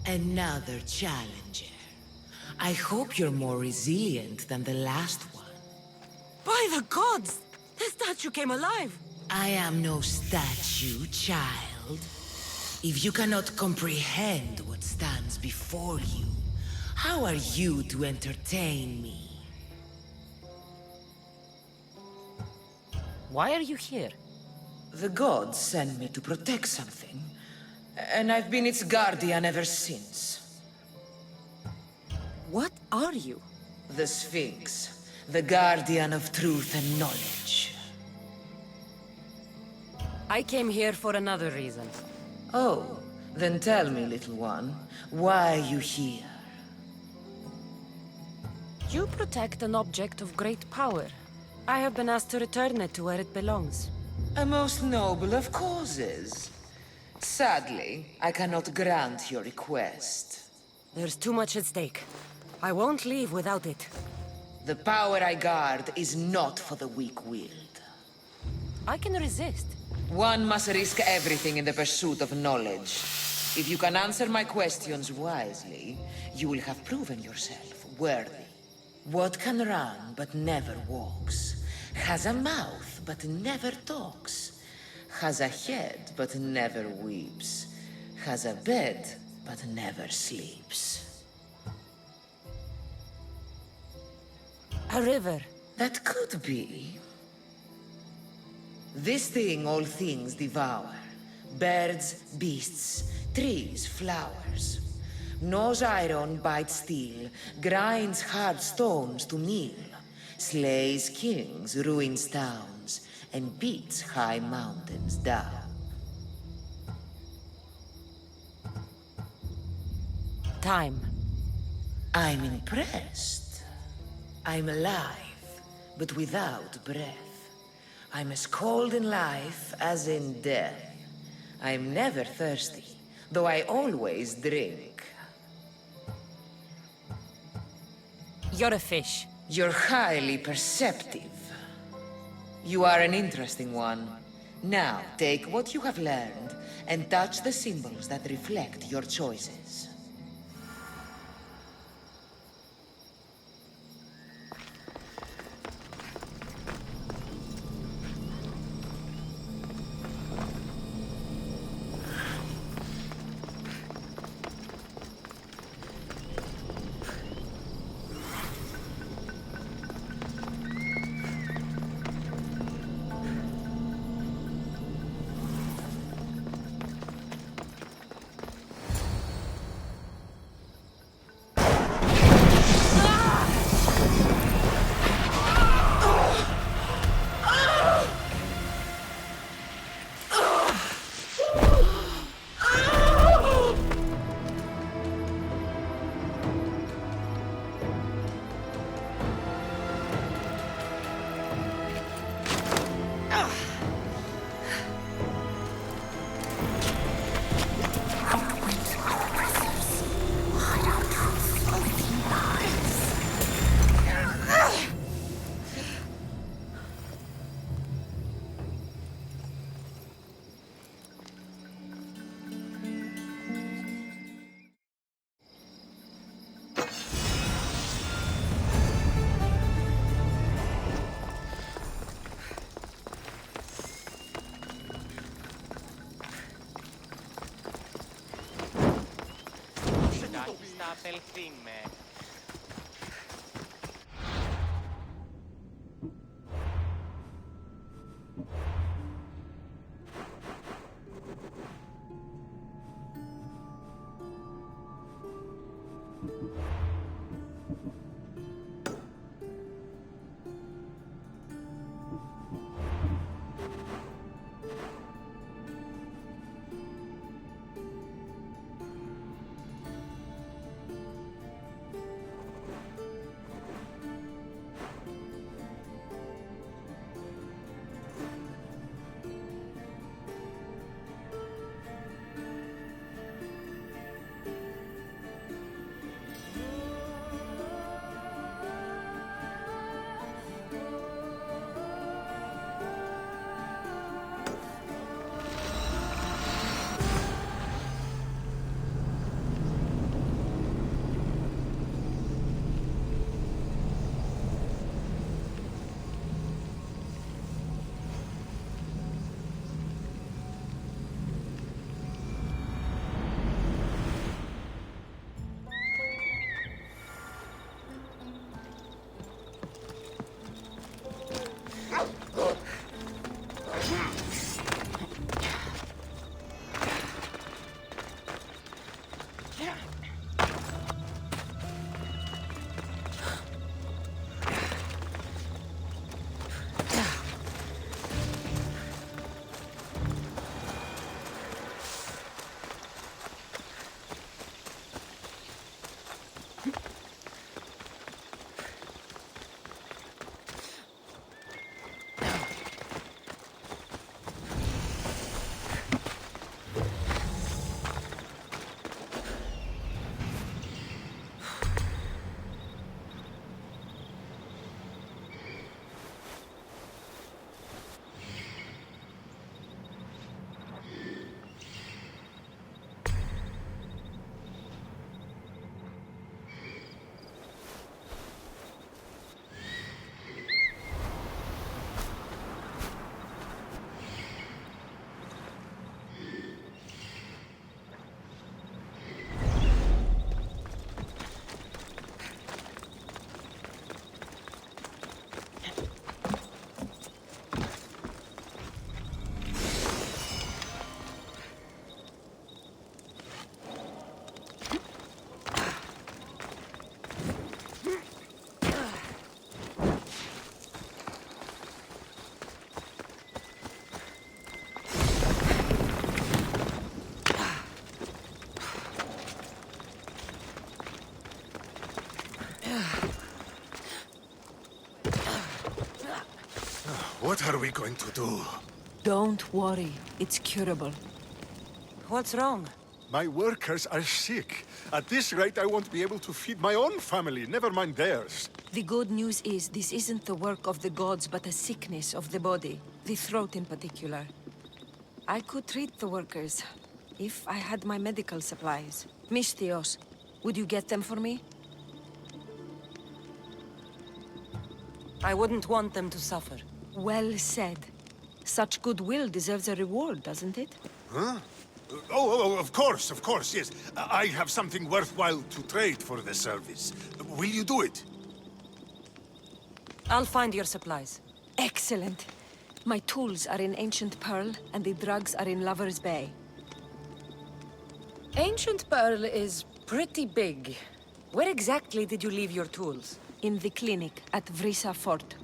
Another challenger. I hope you're more resilient than the last one. By the gods! The statue came alive! I am no statue, child. If you cannot comprehend what stands before you, how are you to entertain me? Why are you here? The gods sent me to protect something, and I've been its guardian ever since. What are you? The Sphinx, the guardian of truth and knowledge. I came here for another reason. Oh, then tell me, little one, why are you here? You protect an object of great power. I have been asked to return it to where it belongs. A most noble of causes. Sadly, I cannot grant your request. There's too much at stake. I won't leave without it. The power I guard is not for the weak-willed. I can resist. One must risk everything in the pursuit of knowledge. If you can answer my questions wisely, you will have proven yourself worthy. What can run but never walks? Has a mouth but never talks? Has a head but never weeps? Has a bed but never sleeps? A river. That could be. This thing all things devour. Birds, beasts, trees, flowers. Gnaws iron, bites steel, grinds hard stones to meal, slays kings, ruins towns, and beats high mountains down. Time. I'm impressed. I'm alive, but without breath. I'm as cold in life as in death. I'm never thirsty, though I always drink. You're a fish. You're highly perceptive. You are an interesting one. Now, take what you have learned and touch the symbols that reflect your choices. απελθύμε. What are we going to do? Don't worry, it's curable. What's wrong? My workers are sick. At this rate, I won't be able to feed my own family, never mind theirs. The good news is this isn't the work of the gods, but a sickness of the body. The throat in particular. I could treat the workers, if I had my medical supplies. Misthios, would you get them for me? I wouldn't want them to suffer. Well said. Such goodwill deserves a reward, doesn't it? Huh? Of course, yes. I have something worthwhile to trade for the service. Will you do it? I'll find your supplies. Excellent. My tools are in Ancient Pearl, and the drugs are in Lover's Bay. Ancient Pearl is pretty big. Where exactly did you leave your tools? In the clinic at Vrisa Fort.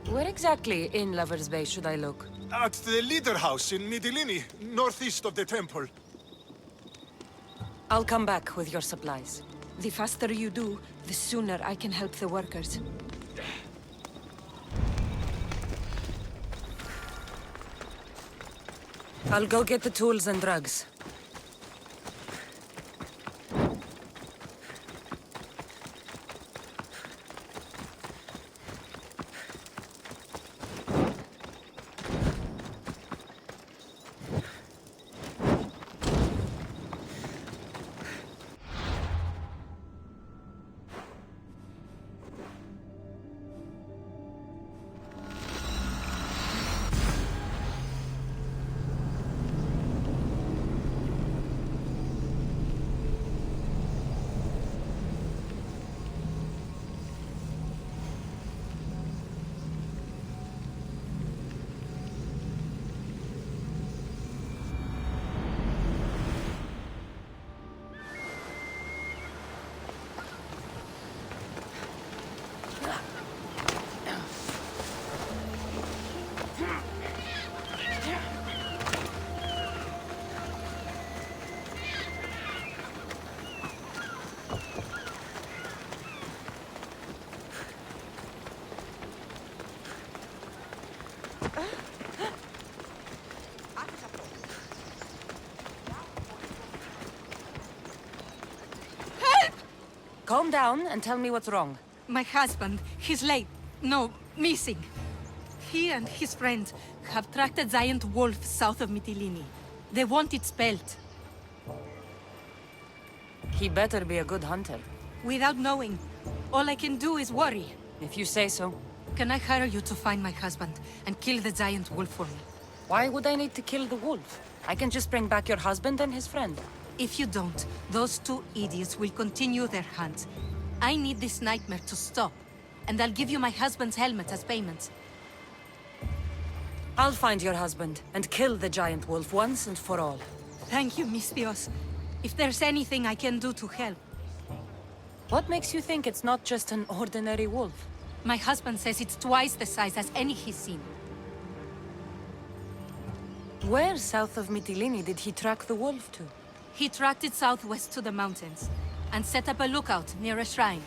Where exactly in Lover's Bay should I look? At the leader house in Midilini, northeast of the temple. I'll come back with your supplies. The faster you do, the sooner I can help the workers. I'll go get the tools and drugs. Calm down and tell me what's wrong. My husband, he's late. No, missing. He and his friends have tracked a giant wolf south of Mytilene. They want its pelt. He better be a good hunter. Without knowing, all I can do is worry. If you say so. Can I hire you to find my husband and kill the giant wolf for me? Why would I need to kill the wolf? I can just bring back your husband and his friend. If you don't, those two idiots will continue their hunt. I need this nightmare to stop, and I'll give you my husband's helmet as payment. I'll find your husband and kill the giant wolf once and for all. Thank you, Misthios. If there's anything I can do to help. What makes you think it's not just an ordinary wolf? My husband says it's twice the size as any he's seen. Where south of Mytilene did he track the wolf to? He tracked it southwest to the mountains, and set up a lookout near a shrine.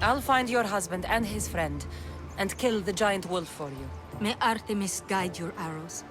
I'll find your husband and his friend, and kill the giant wolf for you. May Artemis guide your arrows.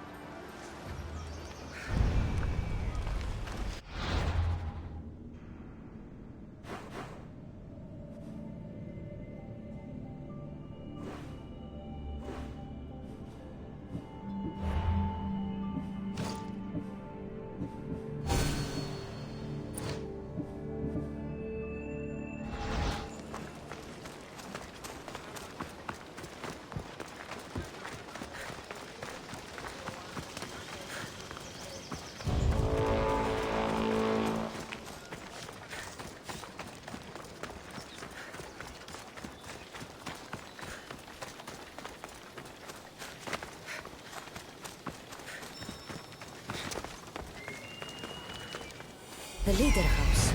The leader house.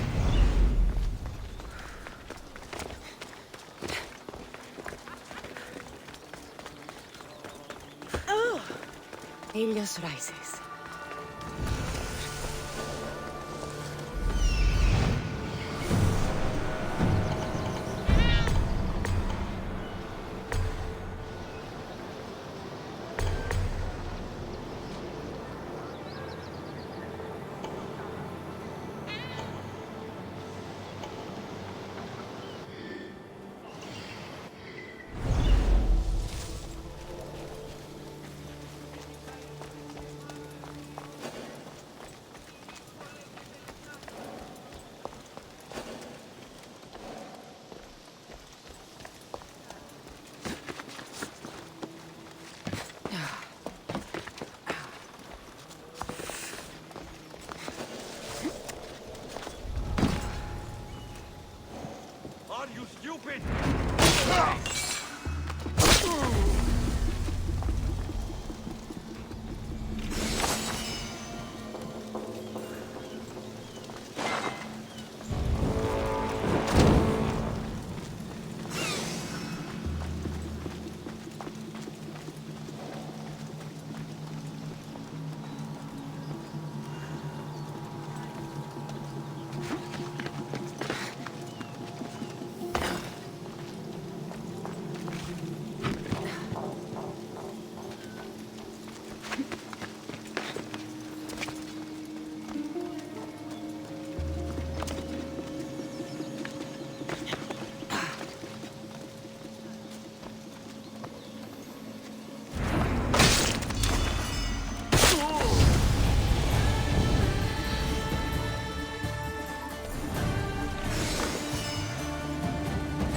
Oh! Helios rises.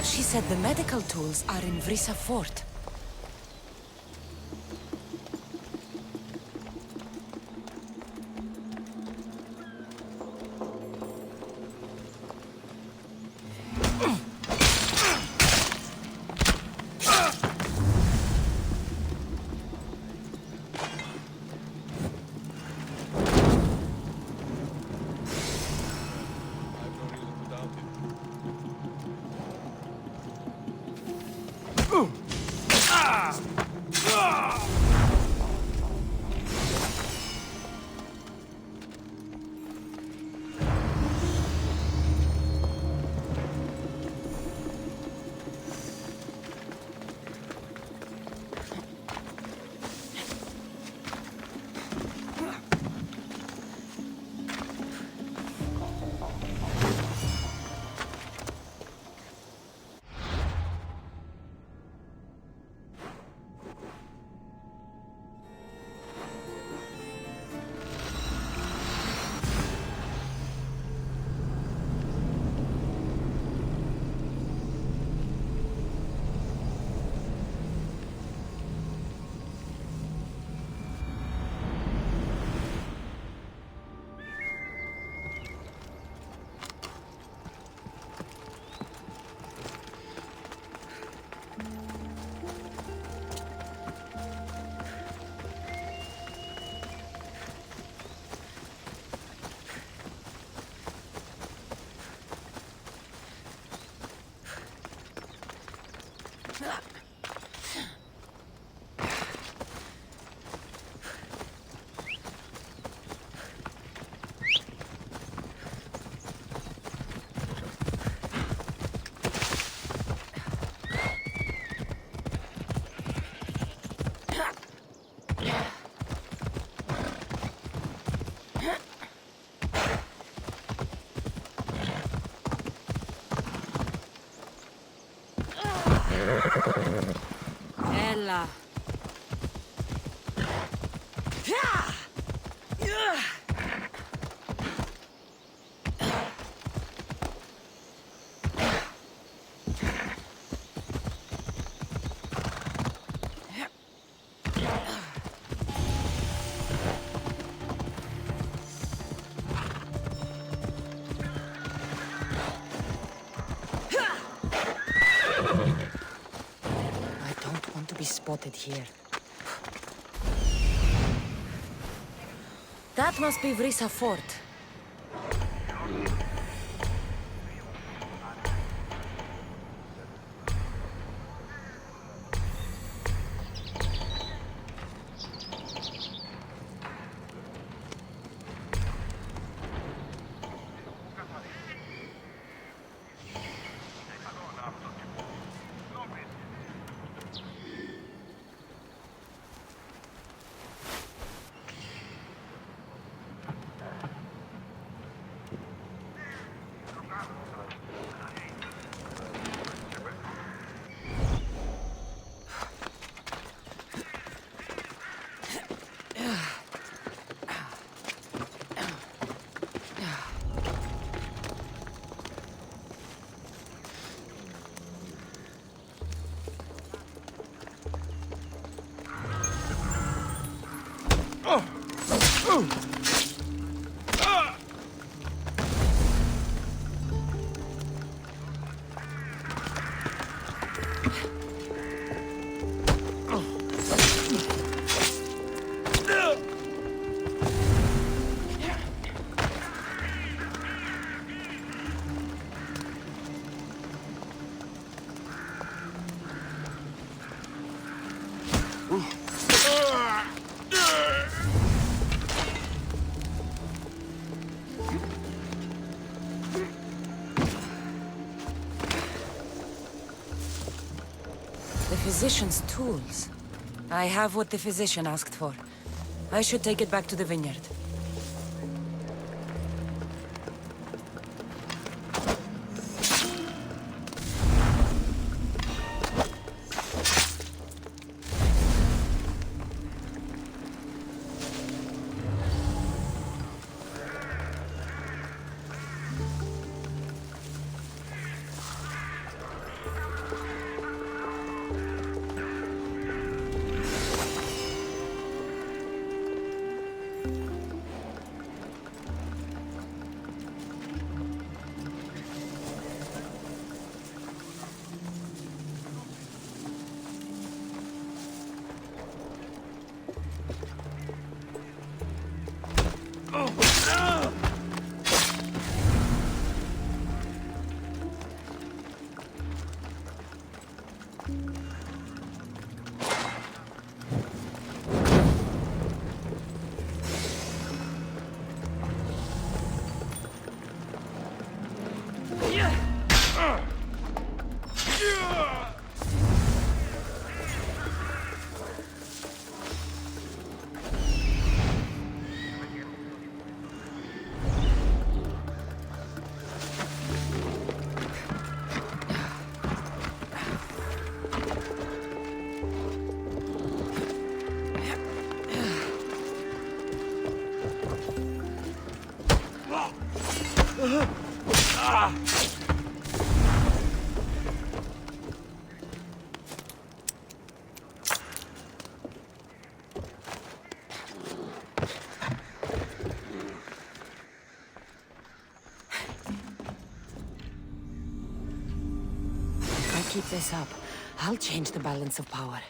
She said the medical tools are in Vrisa Fort. Ella. I don't want to be spotted here. That must be Vrisa Fort. The physician's tools. I have what the physician asked for. I should take it back to the vineyard. If I keep this up, I'll change the balance of power.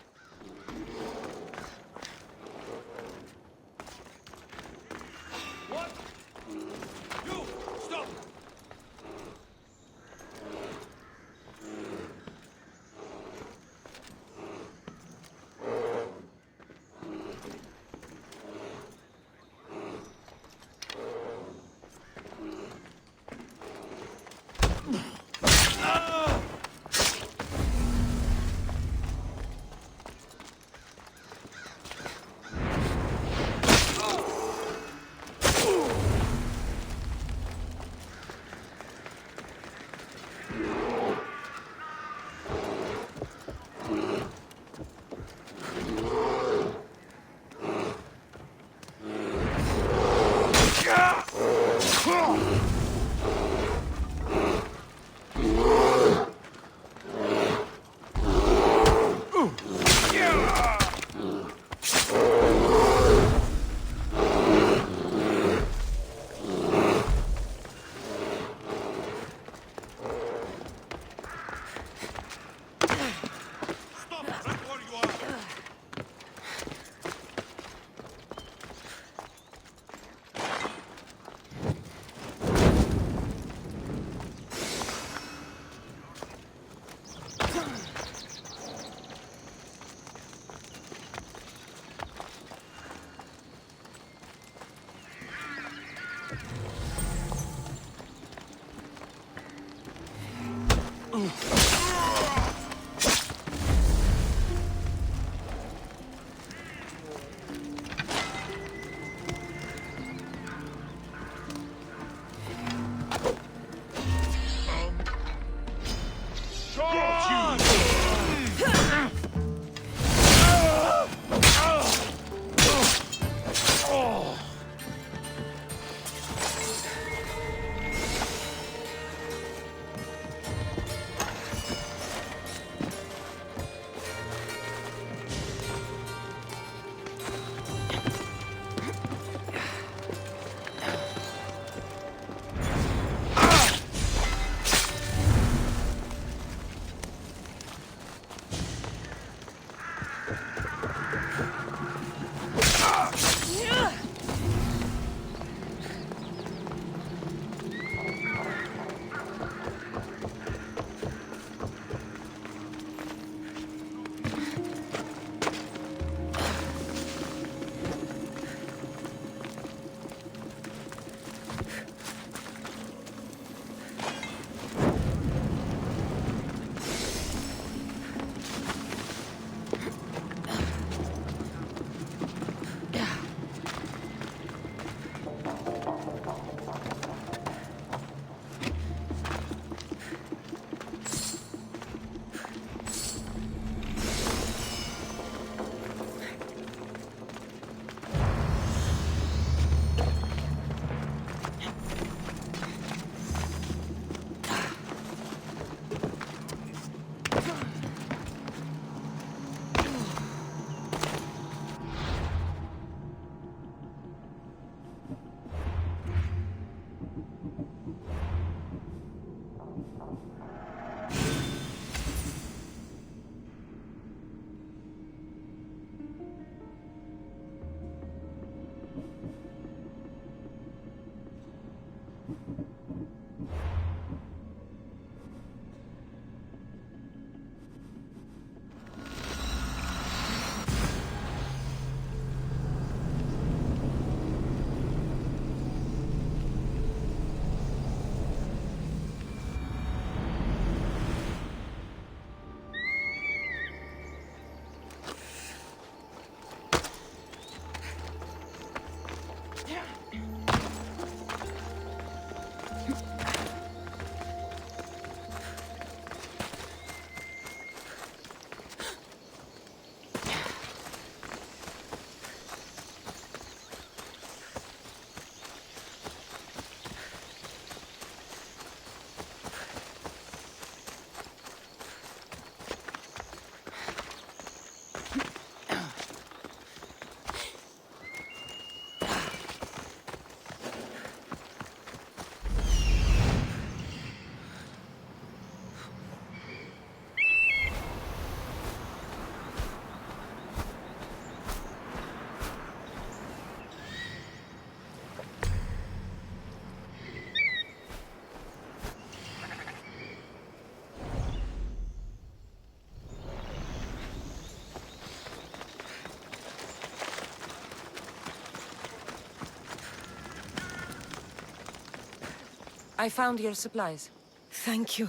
I found your supplies. Thank you.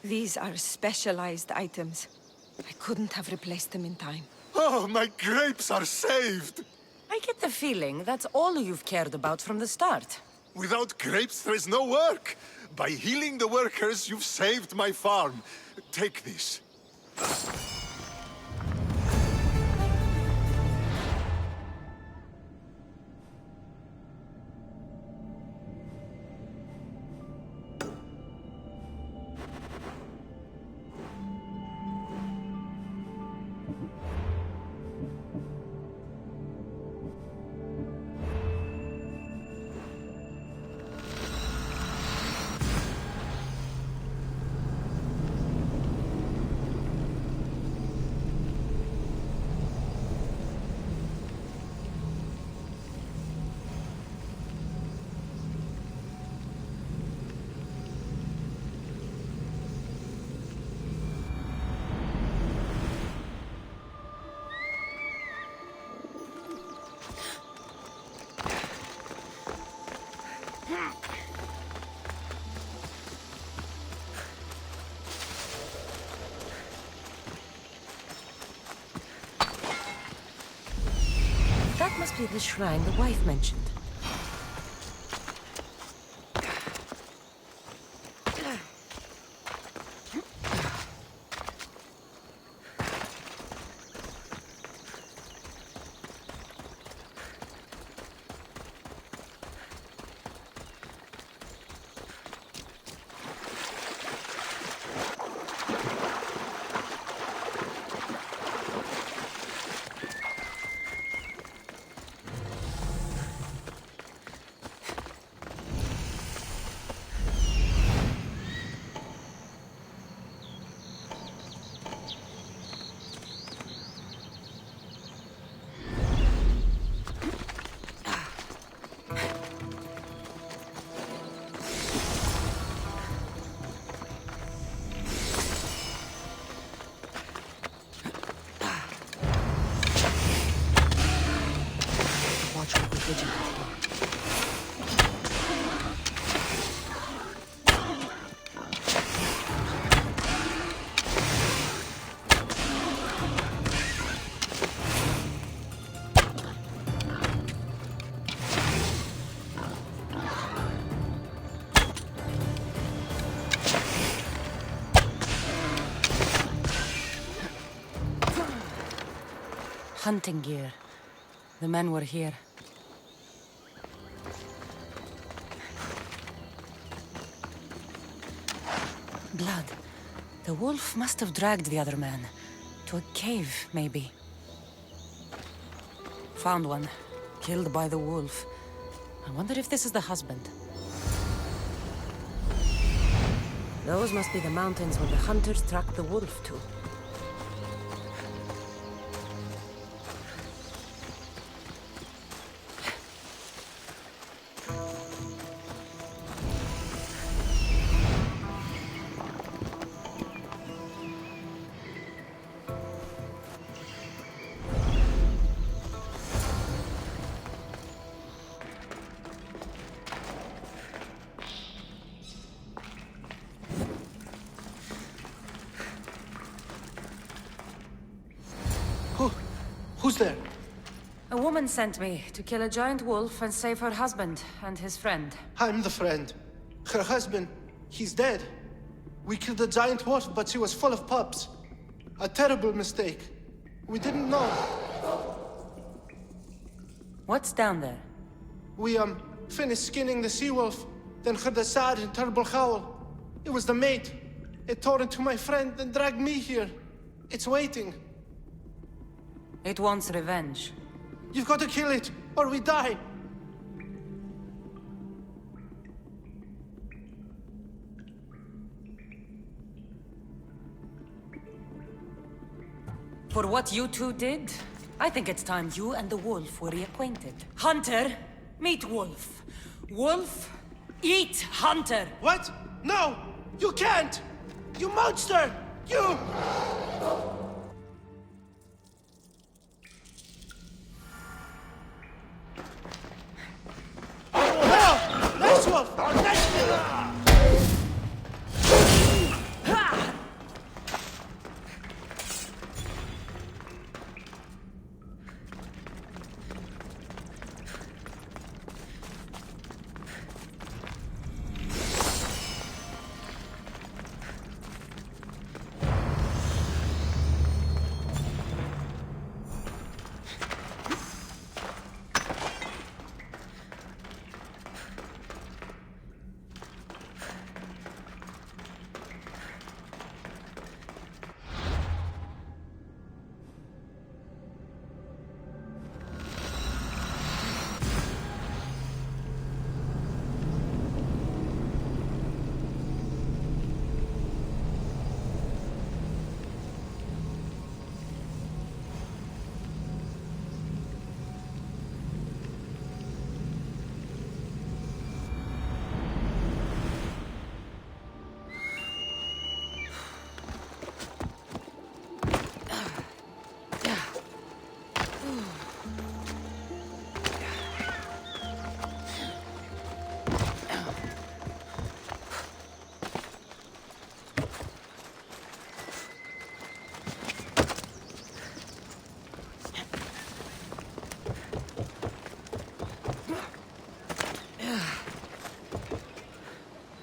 These are specialized items. I couldn't have replaced them in time. Oh, my grapes are saved! I get the feeling that's all you've cared about from the start. Without grapes, there is no work. By healing the workers, you've saved my farm. Take this. That must be the shrine the wife mentioned. Watch what we're vigilant here. Hunting gear. The men were here. Blood. The wolf must have dragged the other man. To a cave, maybe. Found one. Killed by the wolf. I wonder if this is the husband. Those must be the mountains where the hunters tracked the wolf to. Who's there? A woman sent me to kill a giant wolf and save her husband and his friend. I'm the friend. Her husband, he's dead. We killed a giant wolf, but she was full of pups. A terrible mistake. We didn't know. What's down there? We, finished skinning the sea-wolf, then heard a sad and terrible howl. It was the mate. It tore into my friend and dragged me here. It's waiting. It wants revenge. You've got to kill it, or we die. For what you two did, I think it's time you and the wolf were reacquainted. Hunter, meet wolf. Wolf, eat hunter. What? No! You can't! You monster! You! No! Next wolf! Next wolf!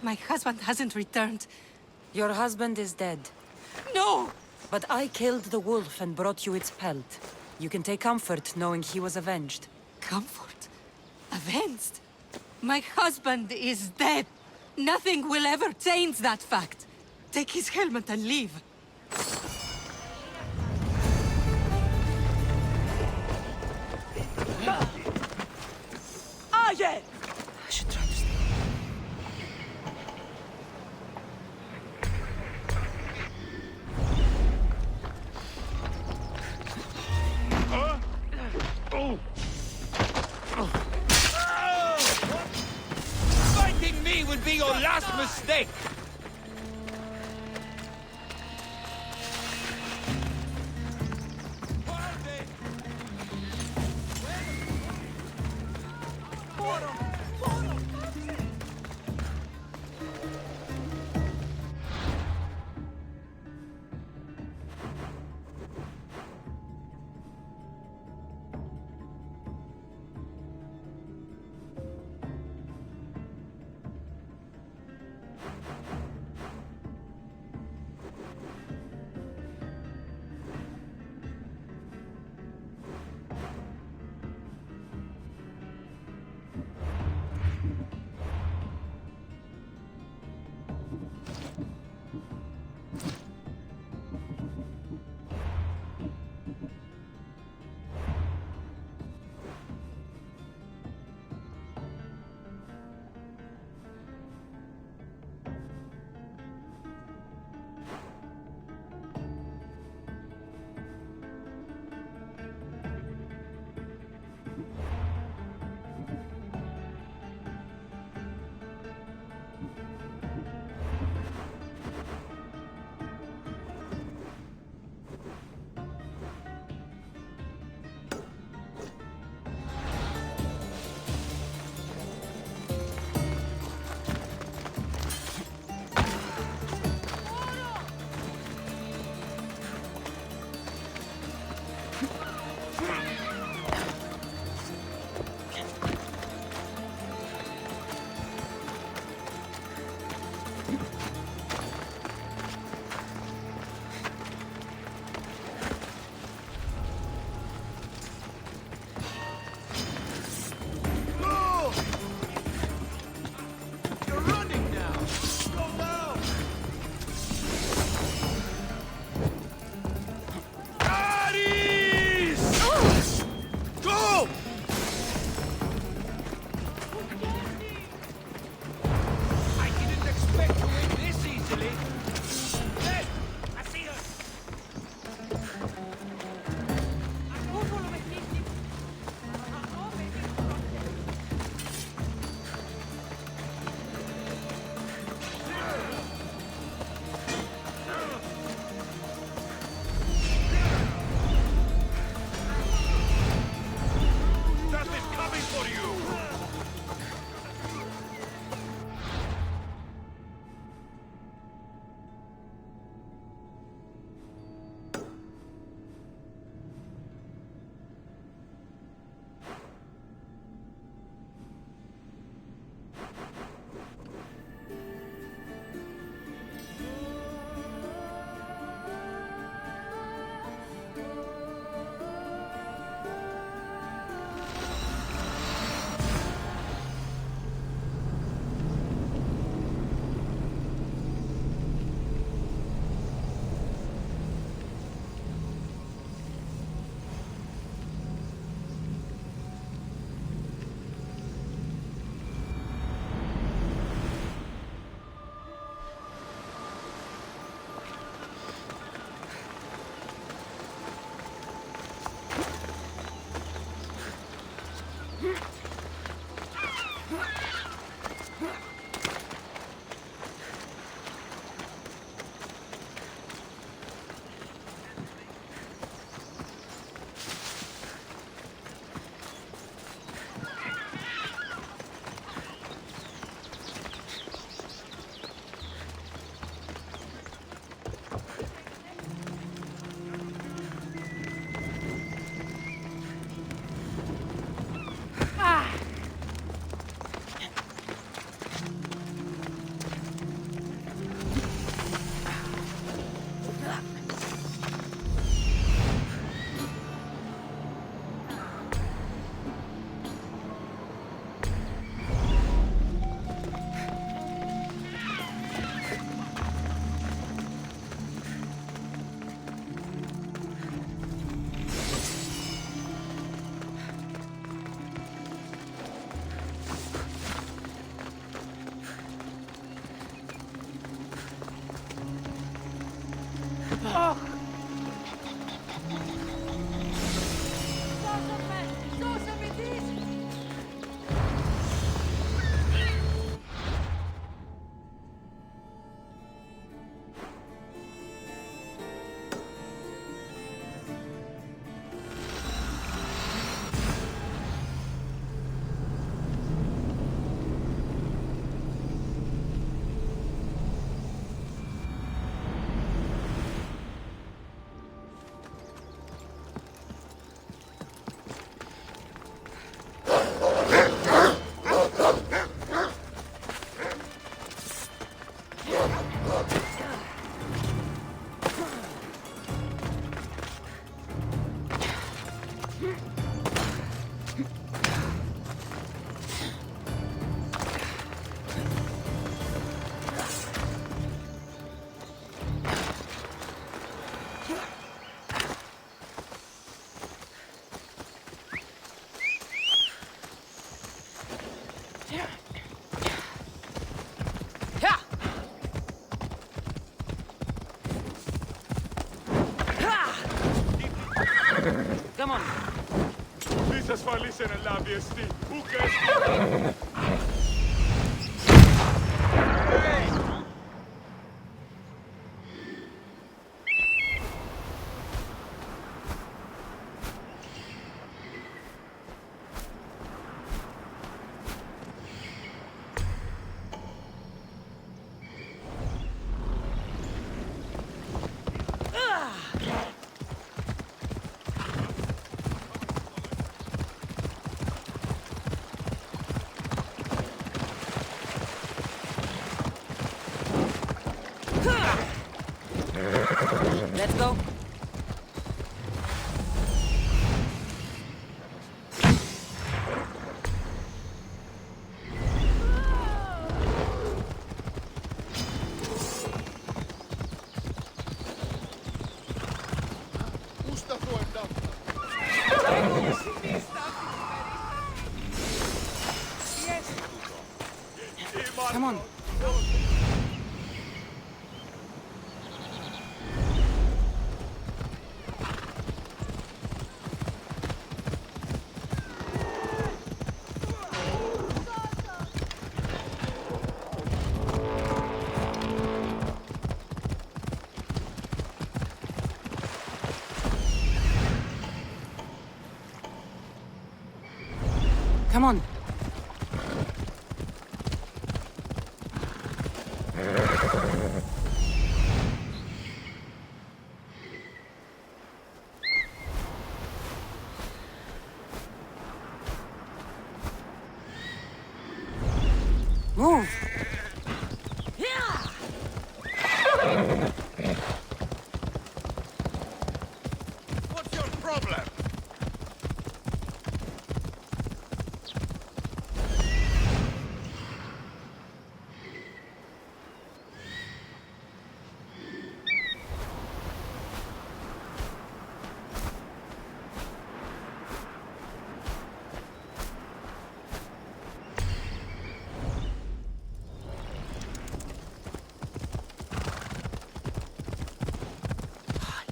My husband hasn't returned. Your husband is dead. No! But I killed the wolf and brought you its pelt. You can take comfort knowing he was avenged. Comfort? Avenged? My husband is dead. Nothing will ever change that fact. Take his helmet and leave. Ah, yeah! I should try to stay. Fighting me would be your last mistake! Come on. Please ασφαλής εν ελάβιεστη. Ούκ έστι. Let's go. Come on. Come on. Move. What's your problem?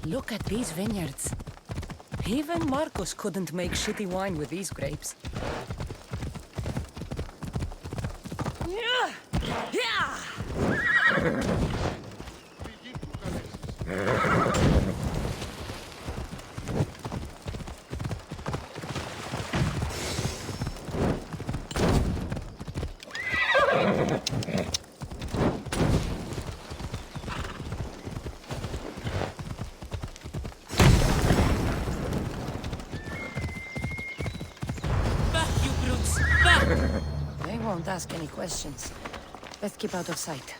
Look at these vineyards. Even Marcos couldn't make shitty wine with these grapes. Back, you brutes! Back! They won't ask any questions. Let's keep out of sight.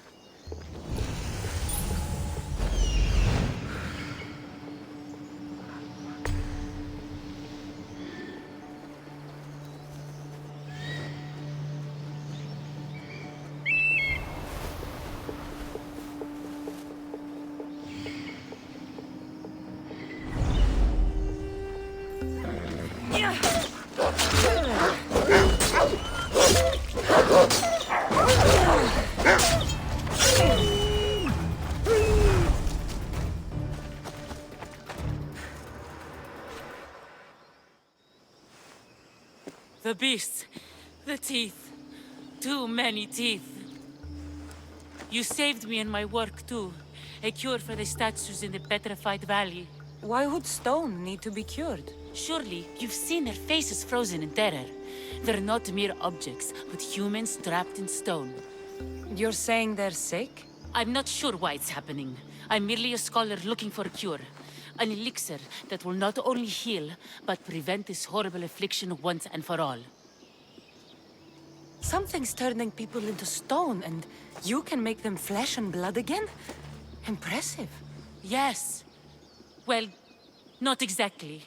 The beasts. The teeth. Too many teeth. You saved me in my work, too. A cure for the statues in the petrified valley. Why would stone need to be cured? Surely, you've seen their faces frozen in terror. They're not mere objects, but humans trapped in stone. You're saying they're sick? I'm not sure why it's happening. I'm merely a scholar looking for a cure. An elixir that will not only heal, but prevent this horrible affliction once and for all. Something's turning people into stone, and you can make them flesh and blood again? Impressive. Yes. Well, not exactly.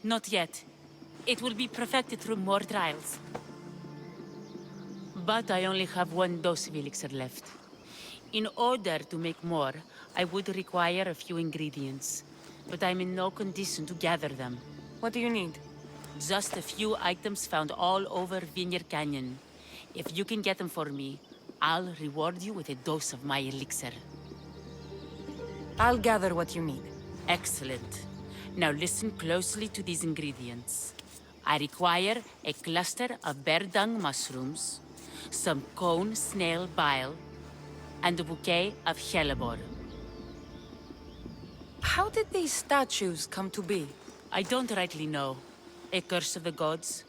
Not yet. It will be perfected through more trials. But I only have one dose of elixir left. In order to make more, I would require a few ingredients. But I'm in no condition to gather them. What do you need? Just a few items found all over Vineyard Canyon. If you can get them for me, I'll reward you with a dose of my elixir. I'll gather what you need. Excellent. Now listen closely to these ingredients. I require a cluster of bear dung mushrooms, some cone snail bile, and a bouquet of hellebore. How did these statues come to be? I don't rightly know. A curse of the gods,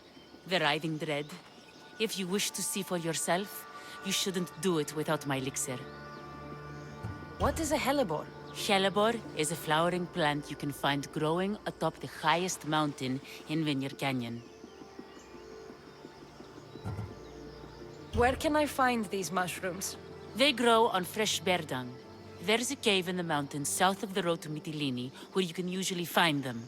the writhing dread. If you wish to see for yourself, you shouldn't do it without my elixir. What is a hellebore? Hellebore is a flowering plant you can find growing atop the highest mountain in Vineyard Canyon. Where can I find these mushrooms? They grow on fresh bear dung. There's a cave in the mountains south of the road to Mytilene where you can usually find them.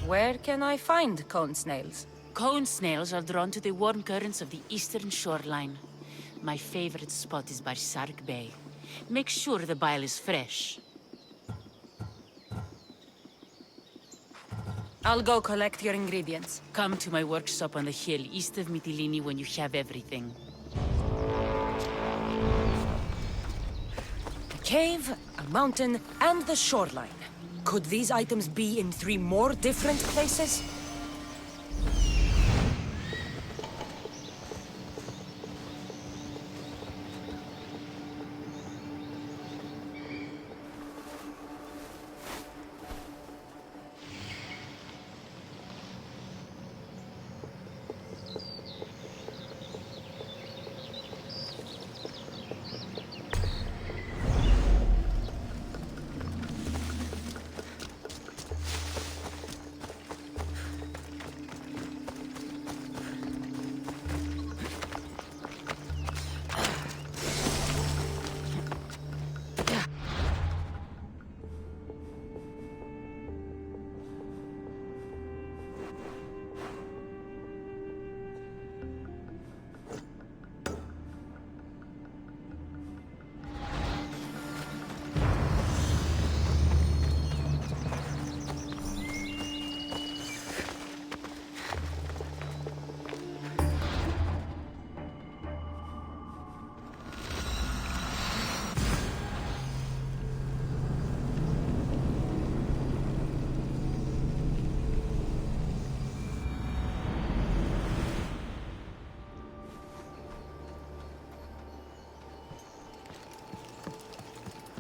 Where can I find cone snails? Cone snails are drawn to the warm currents of the eastern shoreline. My favorite spot is by Sark Bay. Make sure the bile is fresh. I'll go collect your ingredients. Come to my workshop on the hill east of Mytilene when you have everything. A cave, a mountain, and the shoreline. Could these items be in 3 more different places?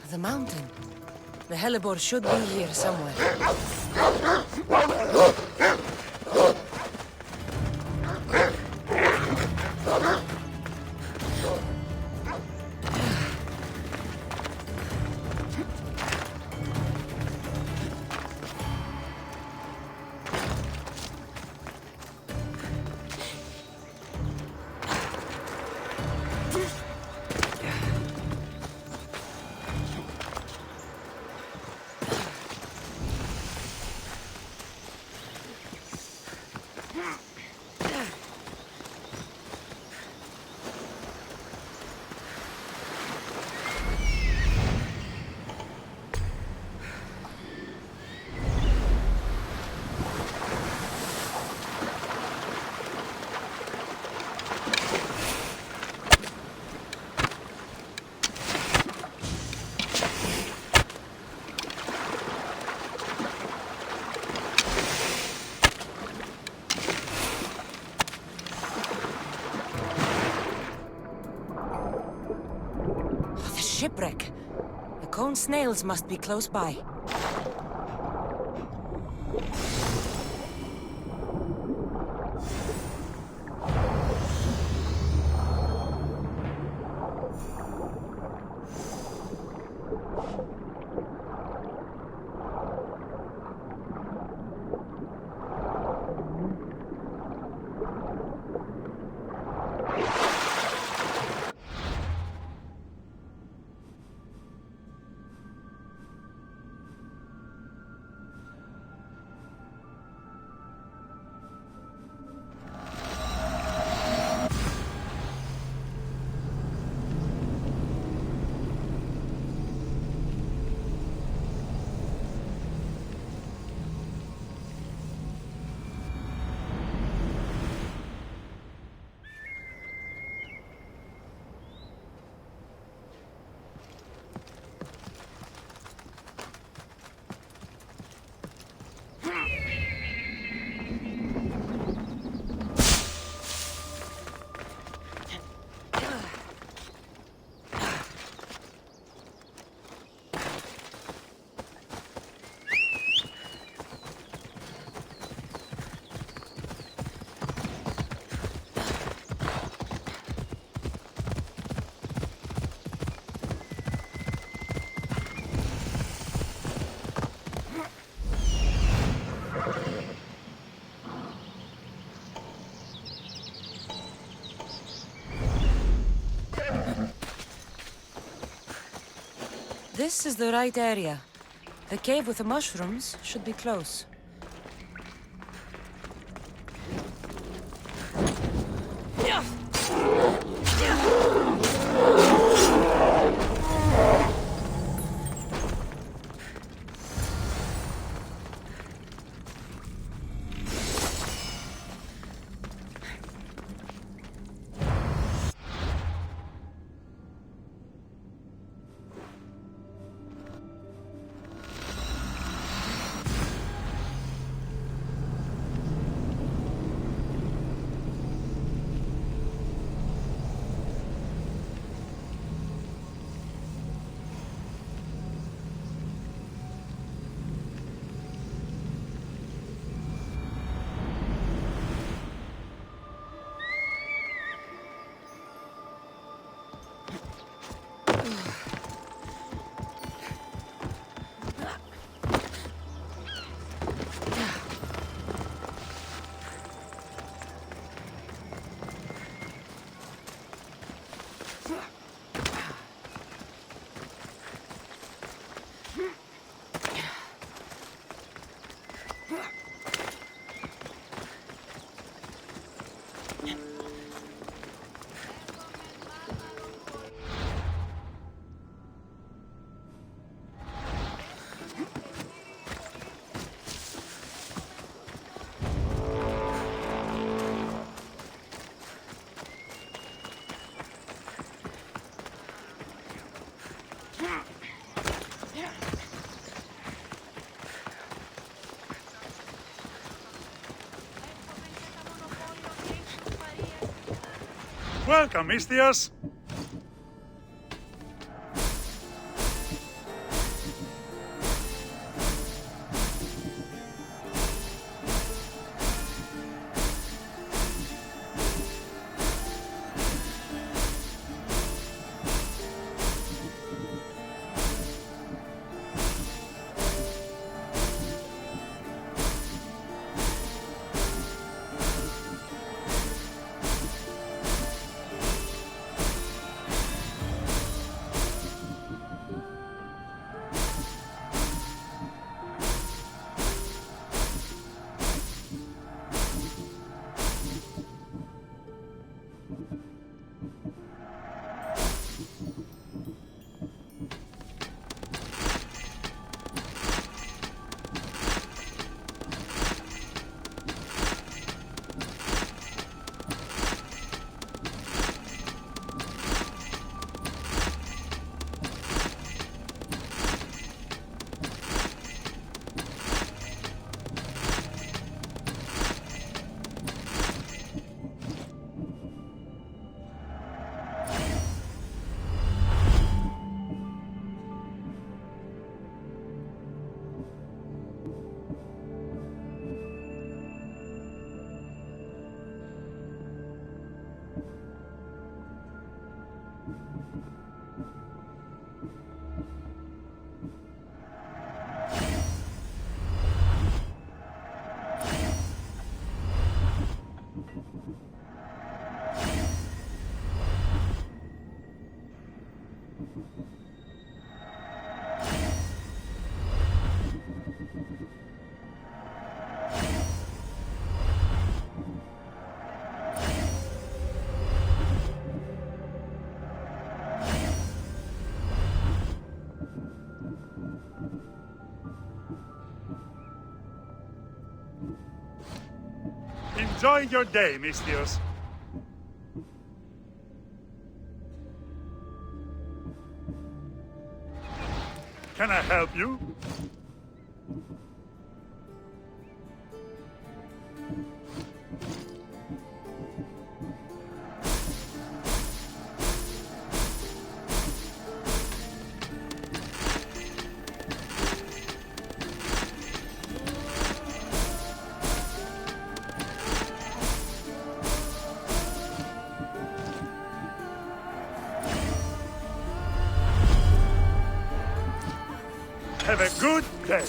The mountain. The hellebore should be here somewhere. Shipwreck. The cone snails must be close by. This is the right area. The cave with the mushrooms should be close. Welcome, Mistias. Enjoy your day, Mistios. Can I help you? Have a good day.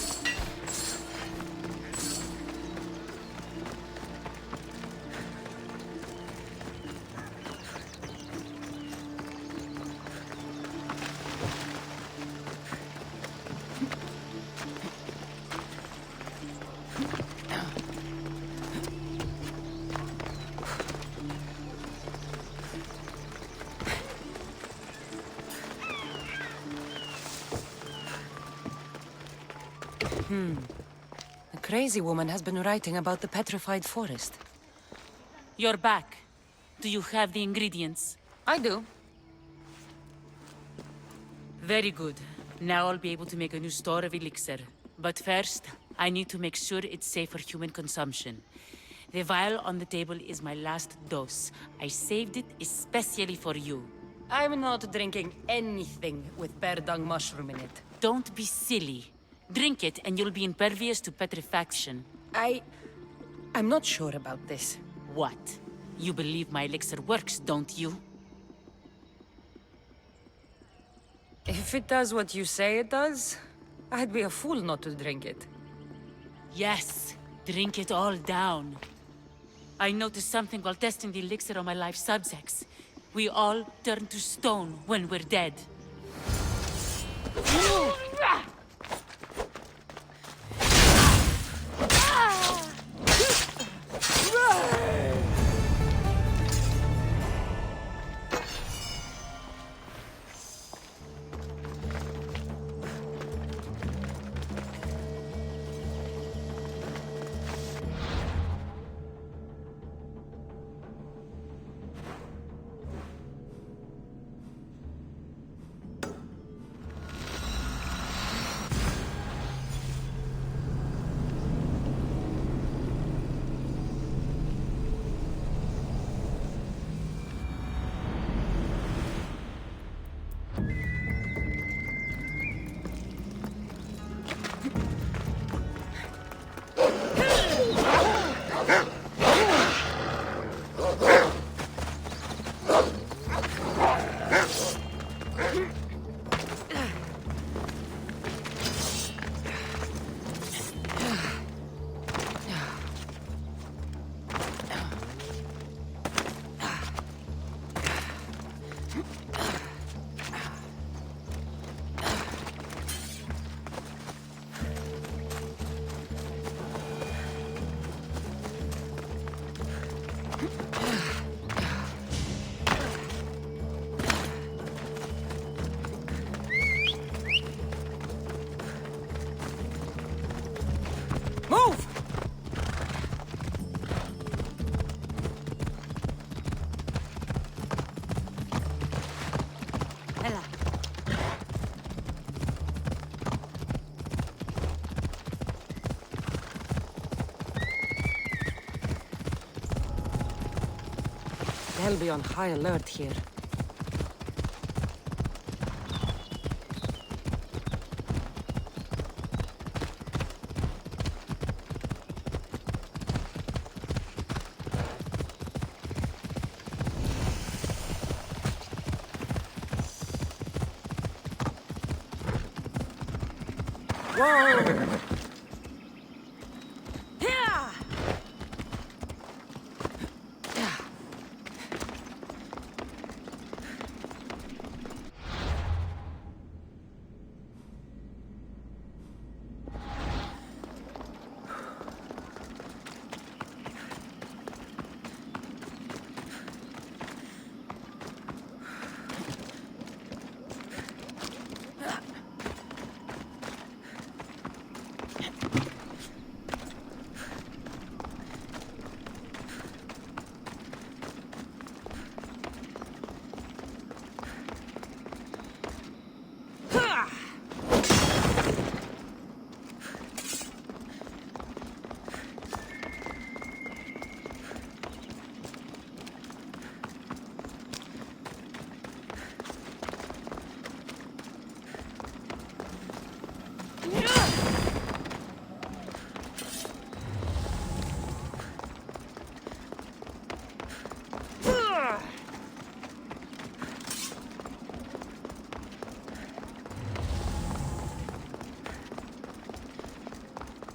A crazy woman has been writing about the petrified forest. You're back. Do you have the ingredients? I do. Very good. Now I'll be able to make a new store of elixir. But first, I need to make sure it's safe for human consumption. The vial on the table is my last dose. I saved it especially for you. I'm not drinking anything with bear dung mushroom in it. Don't be silly. Drink it and you'll be impervious to petrifaction. I'm not sure about this. What? You believe my elixir works, don't you? If it does what you say it does, I'd be a fool not to drink it. Yes, drink it all down. I noticed something while testing the elixir on my life subjects. We all turn to stone when we're dead. Move! Ella. They'll be on high alert here. Whoa!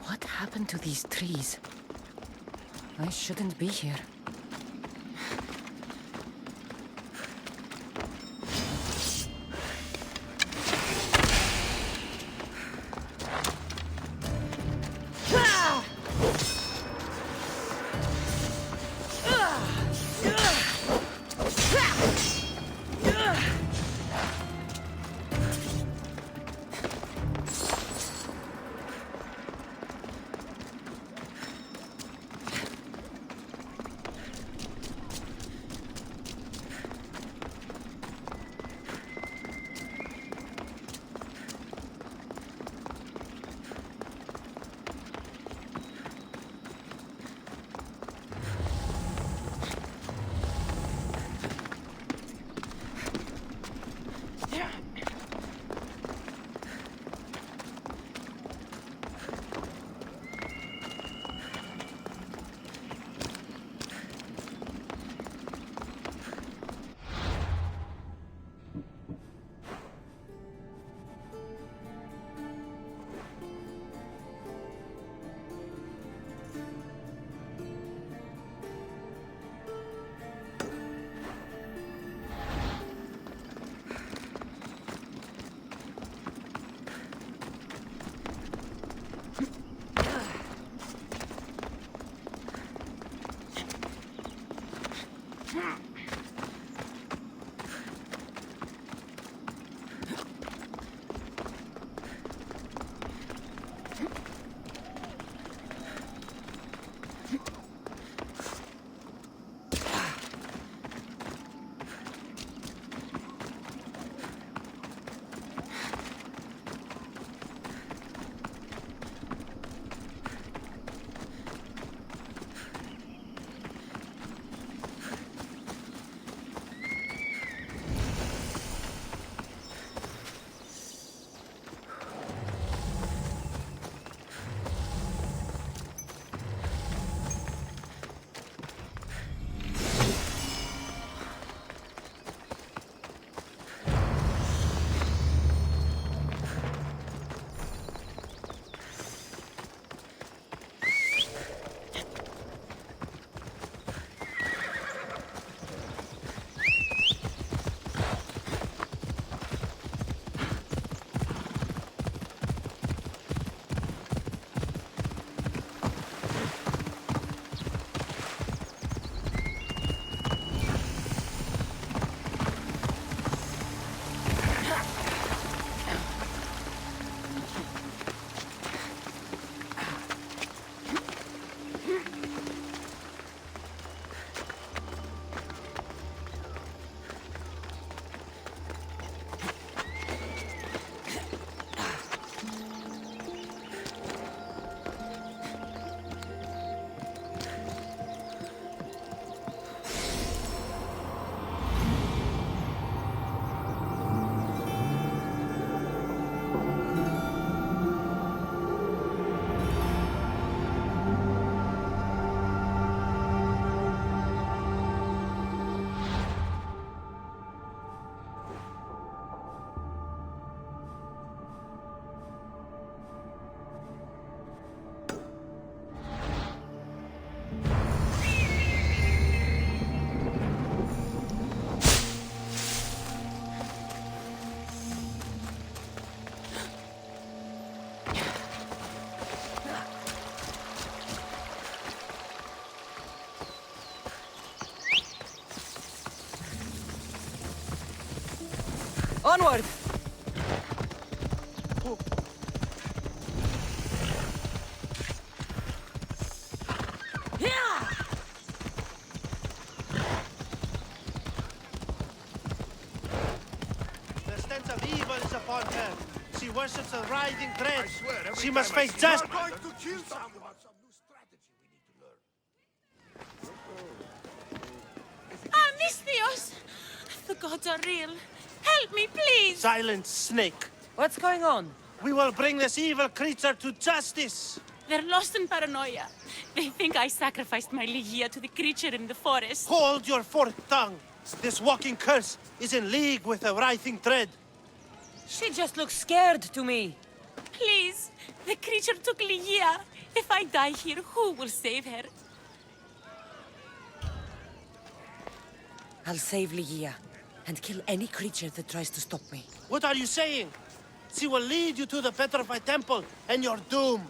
What happened to these trees? I shouldn't be here. Onward! The stench of evil is upon her. She worships the writhing dread. She must face justice. Going to kill some about some new strategy we need to learn. Ah, Misthios! The gods are real. Help me, please! Silent snake. What's going on? We will bring this evil creature to justice. They're lost in paranoia. They think I sacrificed my Ligia to the creature in the forest. Hold your forked tongue. This walking curse is in league with the writhing dread. She just looks scared to me. Please, the creature took Ligia. If I die here, who will save her? I'll save Ligia and kill any creature that tries to stop me. What are you saying? She will lead you to the petrified temple and your doom.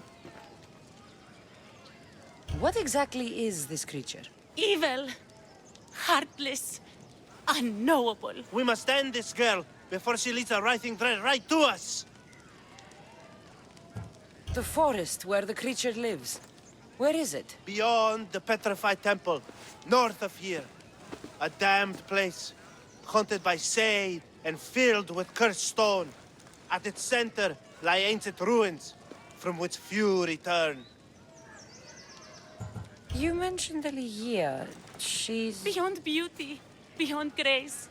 What exactly is this creature? Evil, heartless, unknowable. We must end this girl before she leads the writhing dread right to us. The forest where the creature lives. Where is it? Beyond the petrified temple, north of here. A damned place, haunted by shade and filled with cursed stone. At its center lie ancient ruins, from which few return. You mentioned Ligia. She's... Beyond beauty, beyond grace.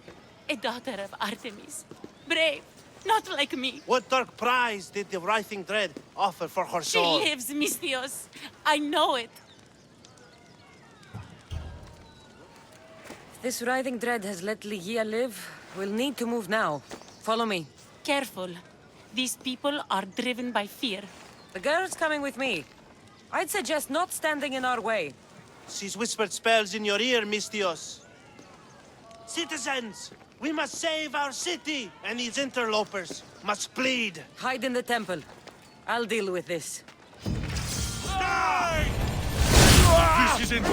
A daughter of Artemis. Brave, not like me. What dark prize did the writhing dread offer for her She soul? lives, Misthios. I know it. If this writhing dread has let Ligia live, we'll need to move now. Follow me. Careful. These people are driven by fear. The girl's coming with me. I'd suggest not standing in our way. She's whispered spells in your ear, Misthios. Citizens, we must save our city, and these interlopers must bleed. Hide in the temple. I'll deal with this. This isn't...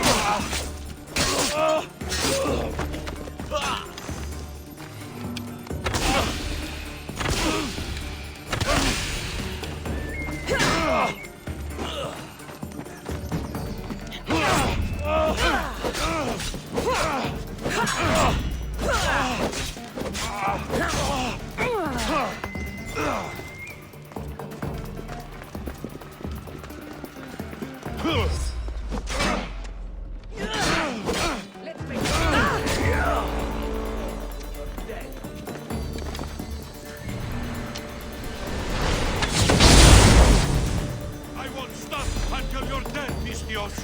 I won't stop until you're dead, Misthios.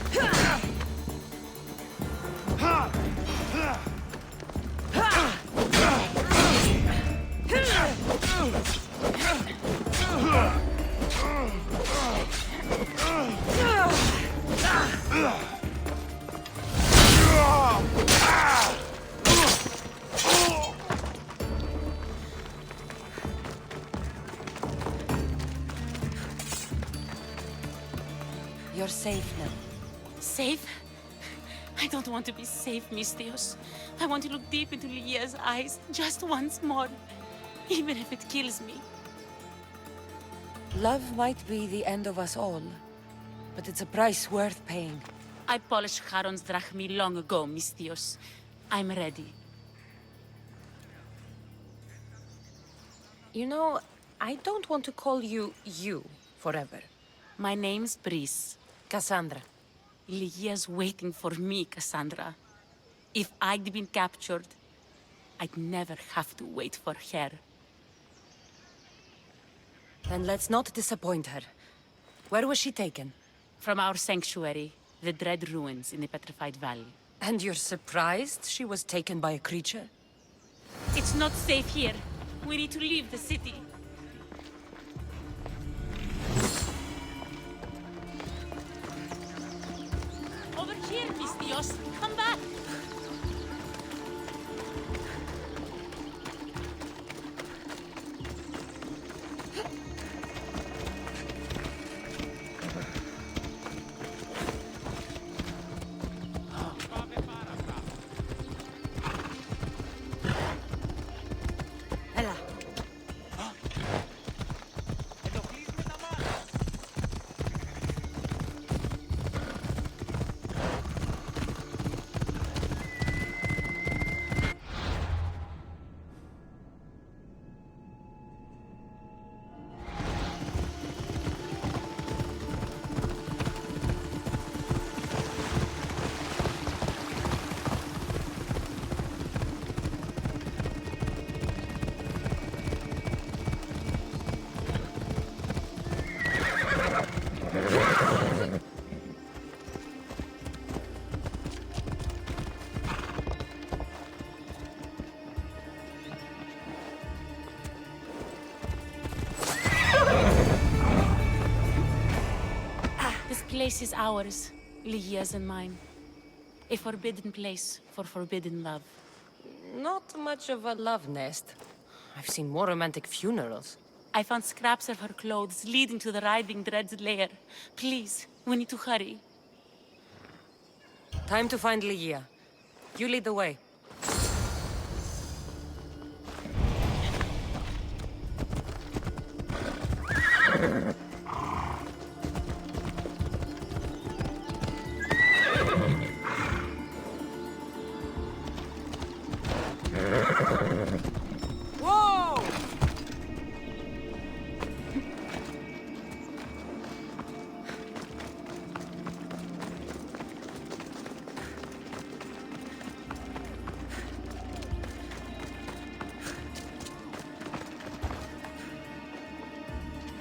You're safe now. Safe? I don't want to be safe, Misthios. I want to look deep into Ligia's eyes just once more, even if it kills me. Love might be the end of us all, but it's a price worth paying. I polished Charon's drachmi long ago, Misthios. I'm ready. You know, I don't want to call you forever. My name's Brice. Cassandra. Ligia's waiting for me, Cassandra. If I'd been captured, I'd never have to wait for her. Then let's not disappoint her. Where was she taken? From our sanctuary, the Dread Ruins in the Petrified Valley. And you're surprised she was taken by a creature? It's not safe here. We need to leave the city. Over here, Misthios. Come back. Ella. This place is ours, Lygia's and mine. A forbidden place for forbidden love. Not much of a love nest. I've seen more romantic funerals. I found scraps of her clothes leading to the Writhing Dread's lair. Please, we need to hurry. Time to find Lygia. You lead the way. Whoa!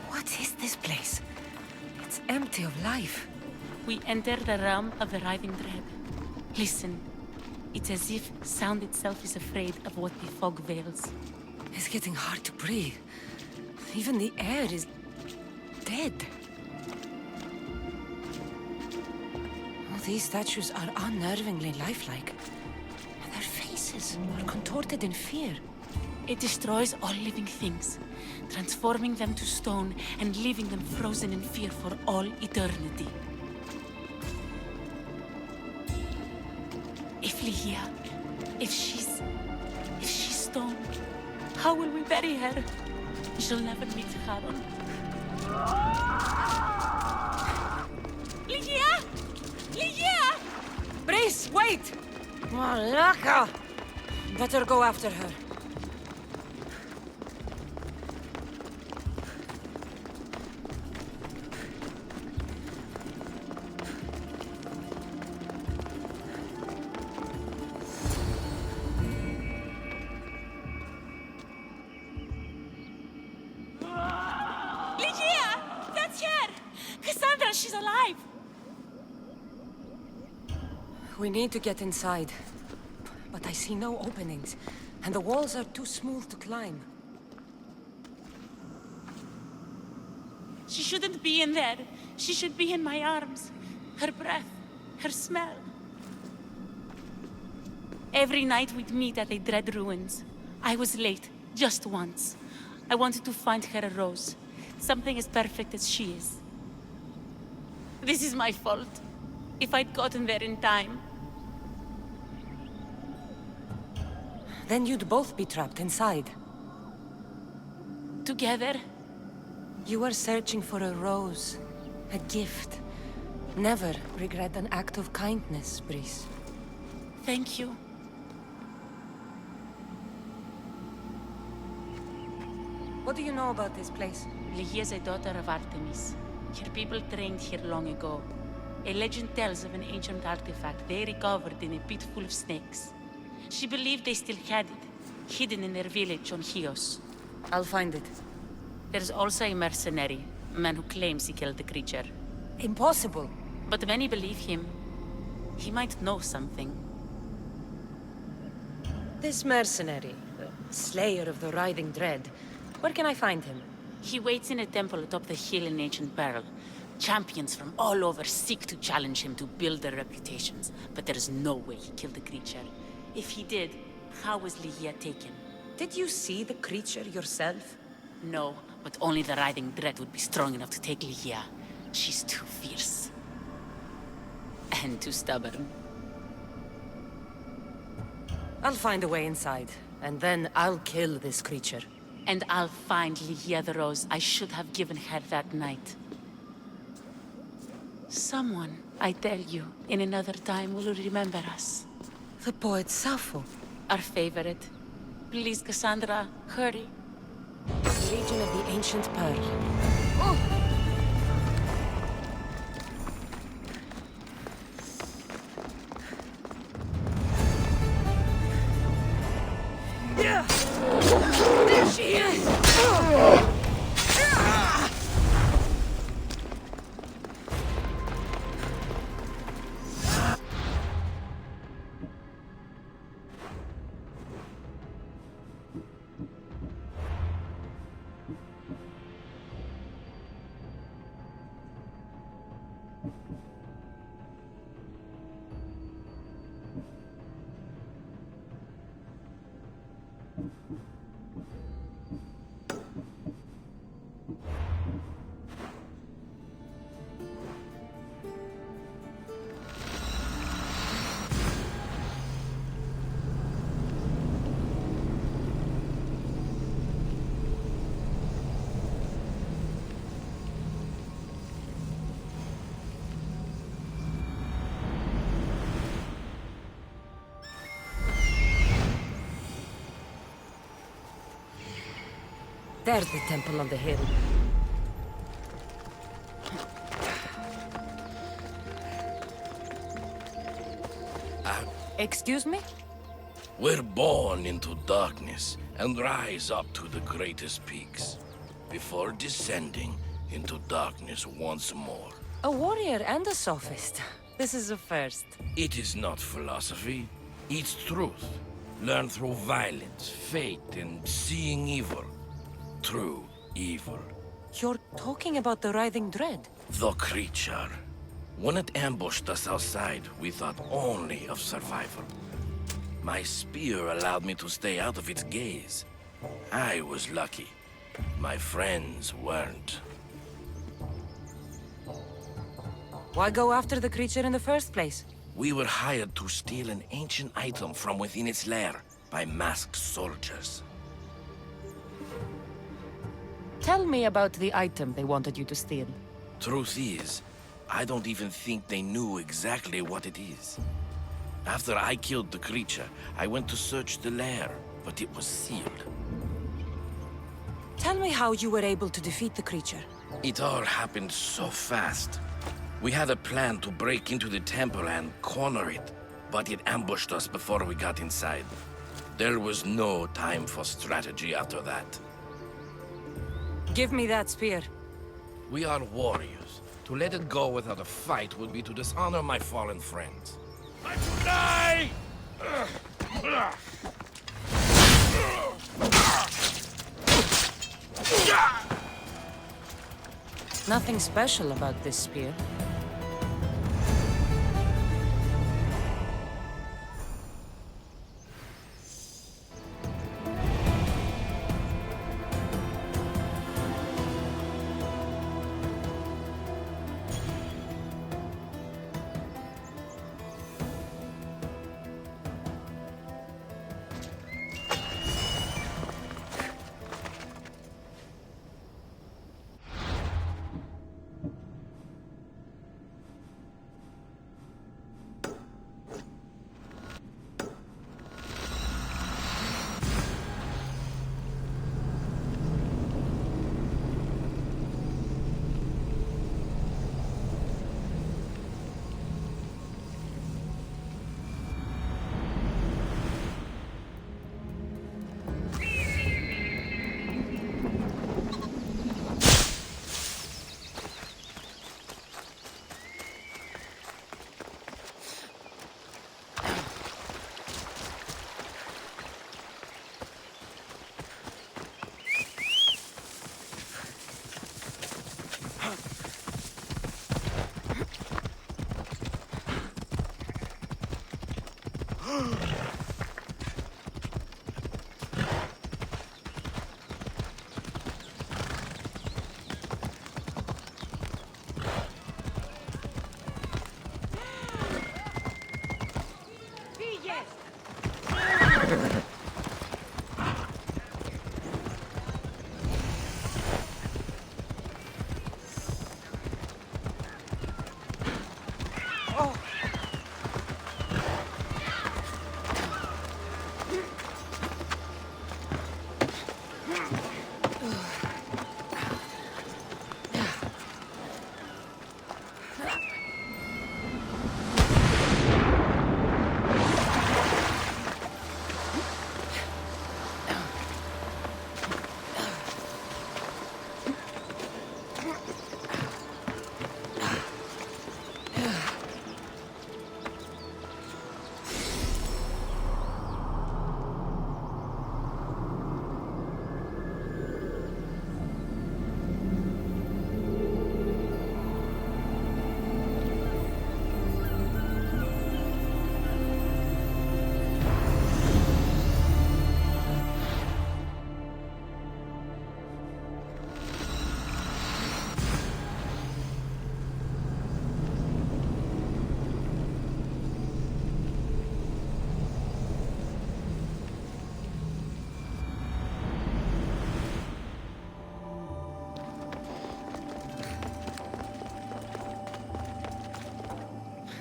What is this place? It's empty of life. We enter the realm of the Writhing Dread. Listen. It's as if sound itself is afraid of what the fog veils. It's getting hard to breathe. Even the air is dead. All these statues are unnervingly lifelike. And their faces are contorted in fear. It destroys all living things, transforming them to stone and leaving them frozen in fear for all eternity. If Lygia, if she's stone, how will we bury her? She'll never meet Charon. Lygia! Lygia! Brice, wait! Malaka! Better go after her. Lygia! That's her! Cassandra, she's alive! We need to get inside. But I see no openings, and the walls are too smooth to climb. She shouldn't be in there. She should be in my arms. Her breath, her smell. Every night we'd meet at the Dread Ruins. I was late, just once. I wanted to find her a rose. Something as perfect as she is. This is my fault. If I'd gotten there in time. Then you'd both be trapped inside. Together? You were searching for a rose, a gift. Never regret an act of kindness, Brice. Thank you. What do you know about this place? Lygia is a daughter of Artemis. Her people trained here long ago. A legend tells of an ancient artifact they recovered in a pit full of snakes. She believed they still had it, hidden in their village on Chios. I'll find it. There's also a mercenary, a man who claims he killed the creature. Impossible. But many believe him. He might know something. This mercenary, the slayer of the Writhing Dread, where can I find him? He waits in a temple atop the hill in ancient peril. Champions from all over seek to challenge him to build their reputations, but there is no way he killed the creature. If he did, how was Lygia taken? Did you see the creature yourself? No, but only the Writhing Dread would be strong enough to take Lygia. She's too fierce. And too stubborn. I'll find a way inside, and then I'll kill this creature. And I'll find Lygia the rose I should have given her that night. Someone, I tell you, in another time will remember us. The poet Sappho. Our favorite. Please, Cassandra, hurry. Legion of the Ancient Pearl. There she is! There's the temple on the hill. Excuse me? We're born into darkness and rise up to the greatest peaks, before descending into darkness once more. A warrior and a sophist. This is a first. It is not philosophy, it's truth. Learned through violence, fate, and seeing evil. True evil. You're talking about the writhing dread? The creature. When it ambushed us outside, we thought only of survival. My spear allowed me to stay out of its gaze. I was lucky. My friends weren't. Why go after the creature in the first place? We were hired to steal an ancient item from within its lair by masked soldiers. Tell me about the item they wanted you to steal. Truth is, I don't even think they knew exactly what it is. After I killed the creature, I went to search the lair, but it was sealed. Tell me how you were able to defeat the creature. It all happened so fast. We had a plan to break into the temple and corner it, but it ambushed us before we got inside. There was no time for strategy after that. Give me that spear. We are warriors. To let it go without a fight would be to dishonor my fallen friends. I die! Nothing special about this spear.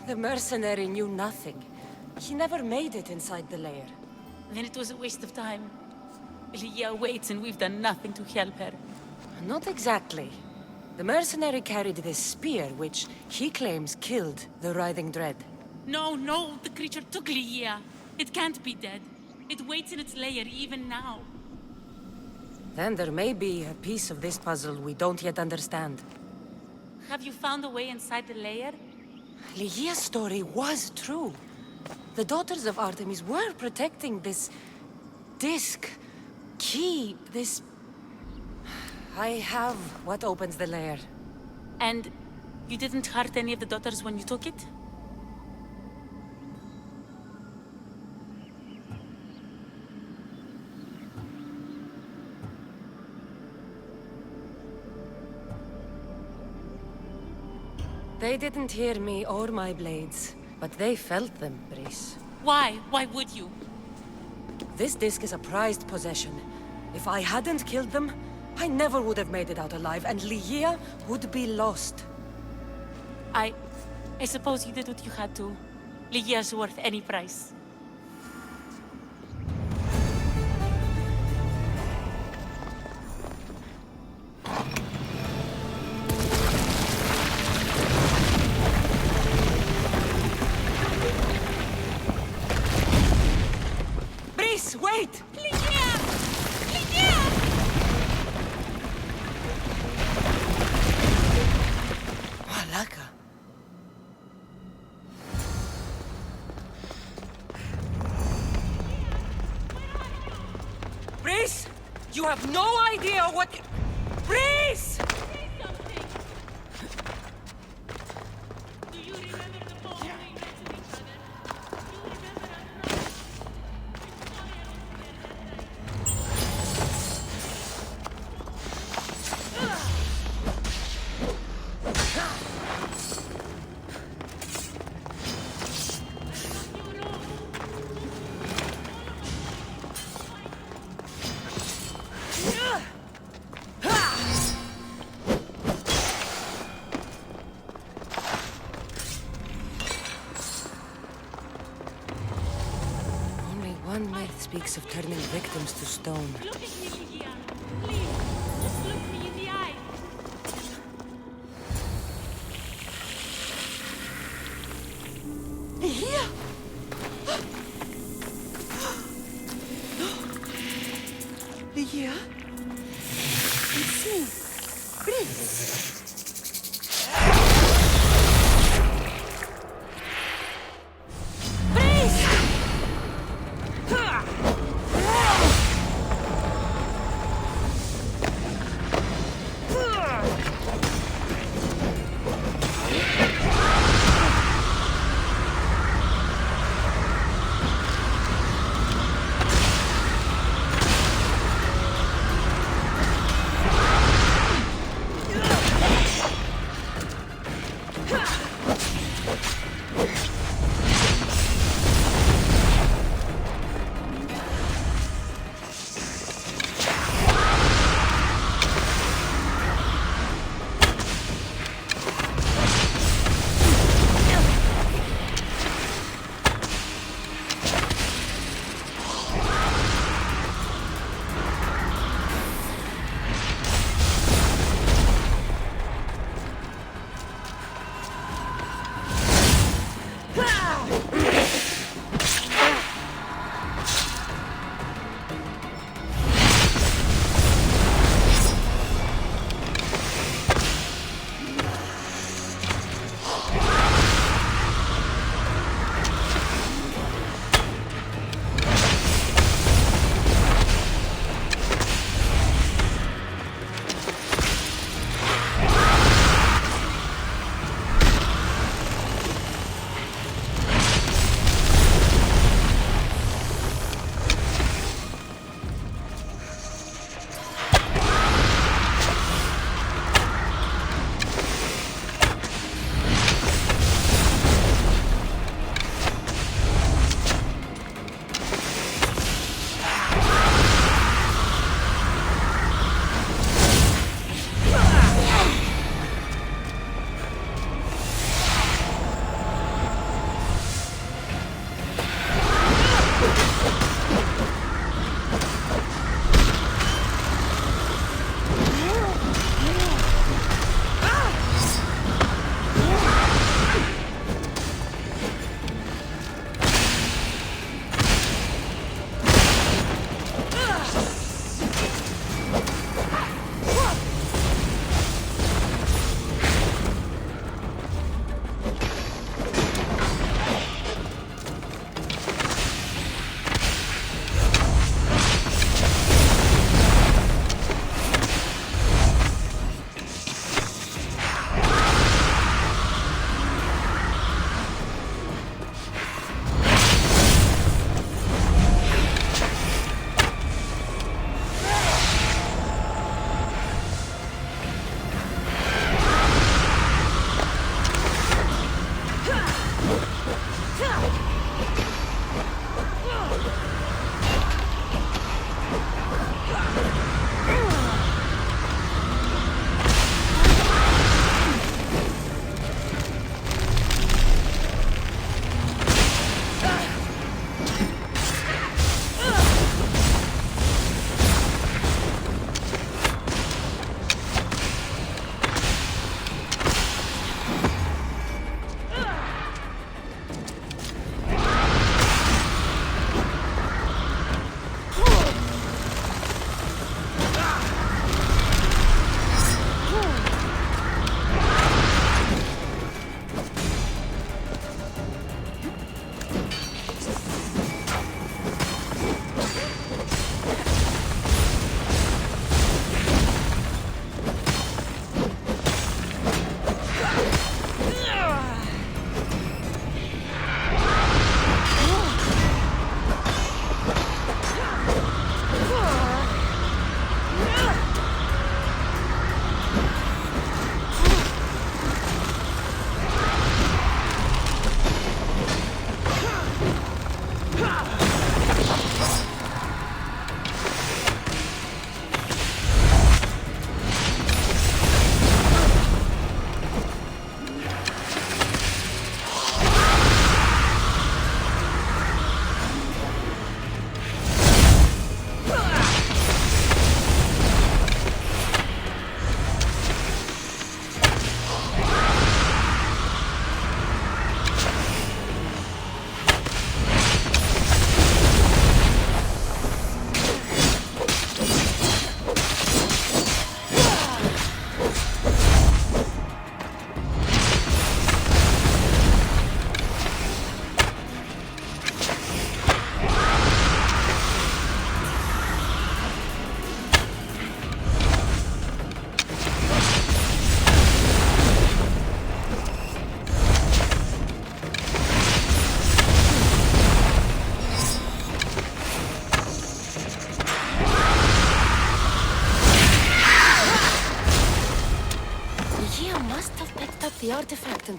The mercenary knew nothing. He never made it inside the lair. Then it was a waste of time. Leah waits and we've done nothing to help her. Not exactly. The mercenary carried this spear, which he claims killed the writhing dread. No, the creature took Leah. It can't be dead. It waits in its lair even now. Then there may be a piece of this puzzle we don't yet understand. Have you found a way inside the lair? Ligia's story was true. The daughters of Artemis were protecting this disc, key, this... I have what opens the lair. And you didn't hurt any of the daughters when you took it? They didn't hear me or my blades, but they felt them, Brice. Why? Why would you? This disc is a prized possession. If I hadn't killed them, I never would have made it out alive, and Ligia would be lost. I suppose you did what you had to. Ligia's worth any price. Brice, wait! Ligia! Ligia! Malaka. Brice! You have no idea what... Brice! Say something! Do you remember the bond we had to each other? Do you remember our promise? Only one myth speaks of turning victims to stone. Look at me, Ligia. Please, just look me in the eye. Ligia! Ligia? It's me, Brice.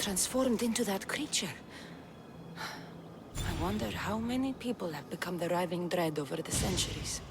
transformed into that creature. I wonder how many people have become the riving dread over the centuries.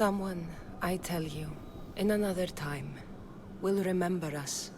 Someone, I tell you, in another time, will remember us.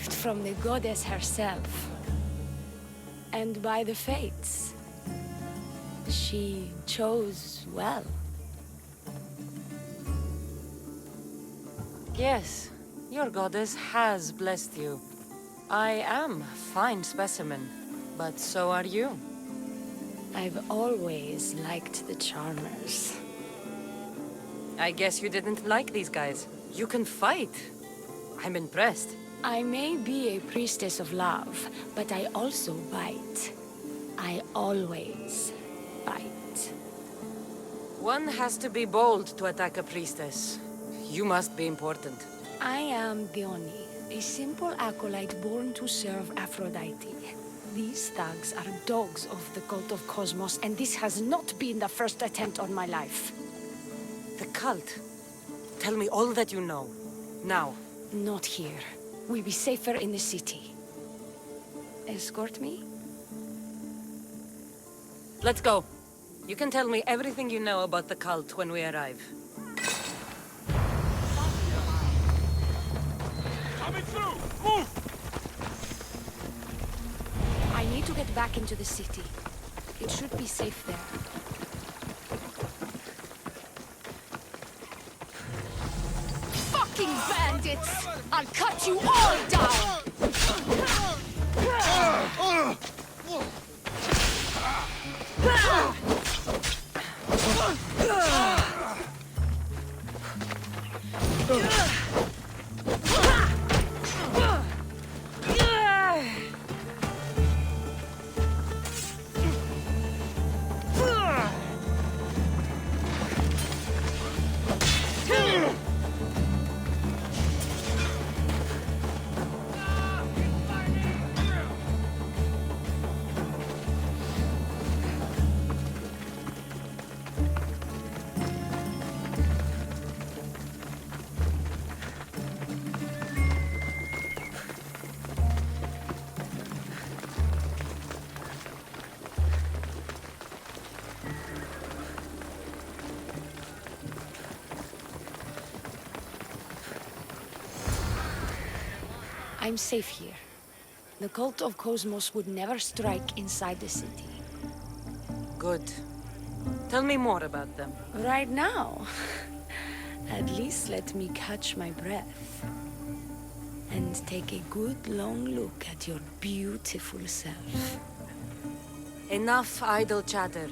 gift from the goddess herself. And by the fates, she chose well. Yes, your goddess has blessed you. I am a fine specimen, but so are you. I've always liked the Charmers. I guess you didn't like these guys. You can fight. I'm impressed. I may be a priestess of love, but I also bite. I always bite. One has to be bold to attack a priestess. You must be important. I am Dione, a simple acolyte born to serve Aphrodite. These thugs are dogs of the cult of Cosmos, and this has not been the first attempt on my life. The cult? Tell me all that you know. Now. Not here. We'll be safer in the city. Escort me? Let's go. You can tell me everything you know about the cult when we arrive. Coming through! Move! I need to get back into the city. It should be safe there. Fucking bandits! I'll cut you all down! I'm safe here. The cult of Cosmos would never strike inside the city. Good. Tell me more about them. Right now? At least let me catch my breath. And take a good long look at your beautiful self. Enough idle chatter.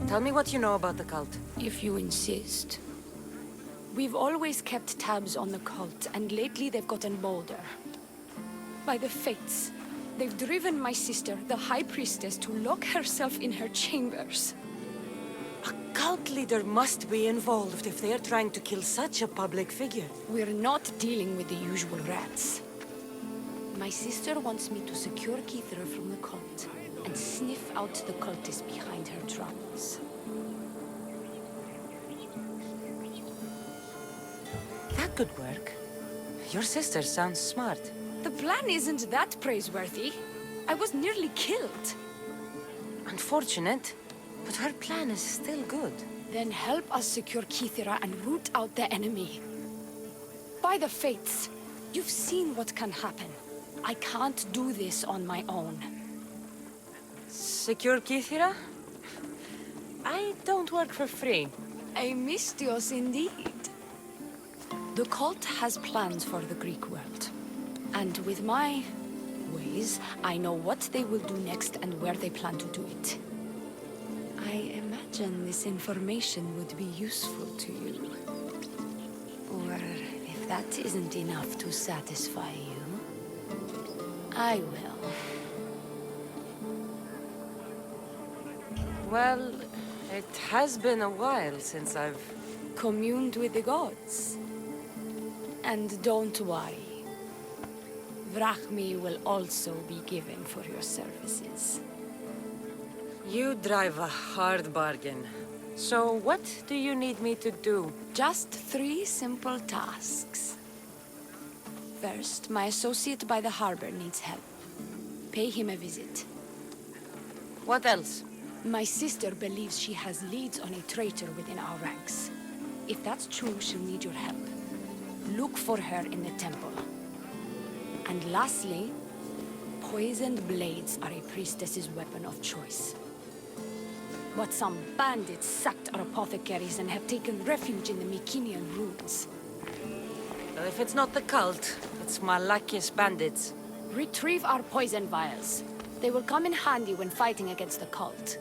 Tell me what you know about the cult. If you insist. We've always kept tabs on the cult, and lately they've gotten bolder. By the fates, they've driven my sister, the High Priestess, to lock herself in her chambers. A cult leader must be involved if they're trying to kill such a public figure. We're not dealing with the usual rats. My sister wants me to secure Kithra from the cult and sniff out the cultists behind her troubles. That could work. Your sister sounds smart. The plan isn't that praiseworthy. I was nearly killed. Unfortunate, but her plan is still good. Then help us secure Kithra and root out the enemy. By the fates, you've seen what can happen. I can't do this on my own. Secure Kithra? I don't work for free. A mystios indeed. The cult has plans for the Greek world. And with my ways, I know what they will do next and where they plan to do it. I imagine this information would be useful to you. Or if that isn't enough to satisfy you, I will. Well, it has been a while since I've communed with the gods. And don't worry. Vrachmi will also be given for your services. You drive a hard bargain. So what do you need me to do? Just 3 simple tasks. First, my associate by the harbor needs help. Pay him a visit. What else? My sister believes she has leads on a traitor within our ranks. If that's true, she'll need your help. Look for her in the temple. And lastly, poisoned blades are a priestess's weapon of choice. But some bandits sacked our apothecaries and have taken refuge in the Mycenian ruins. Well, if it's not the cult, it's Malaki's bandits. Retrieve our poison vials. They will come in handy when fighting against the cult.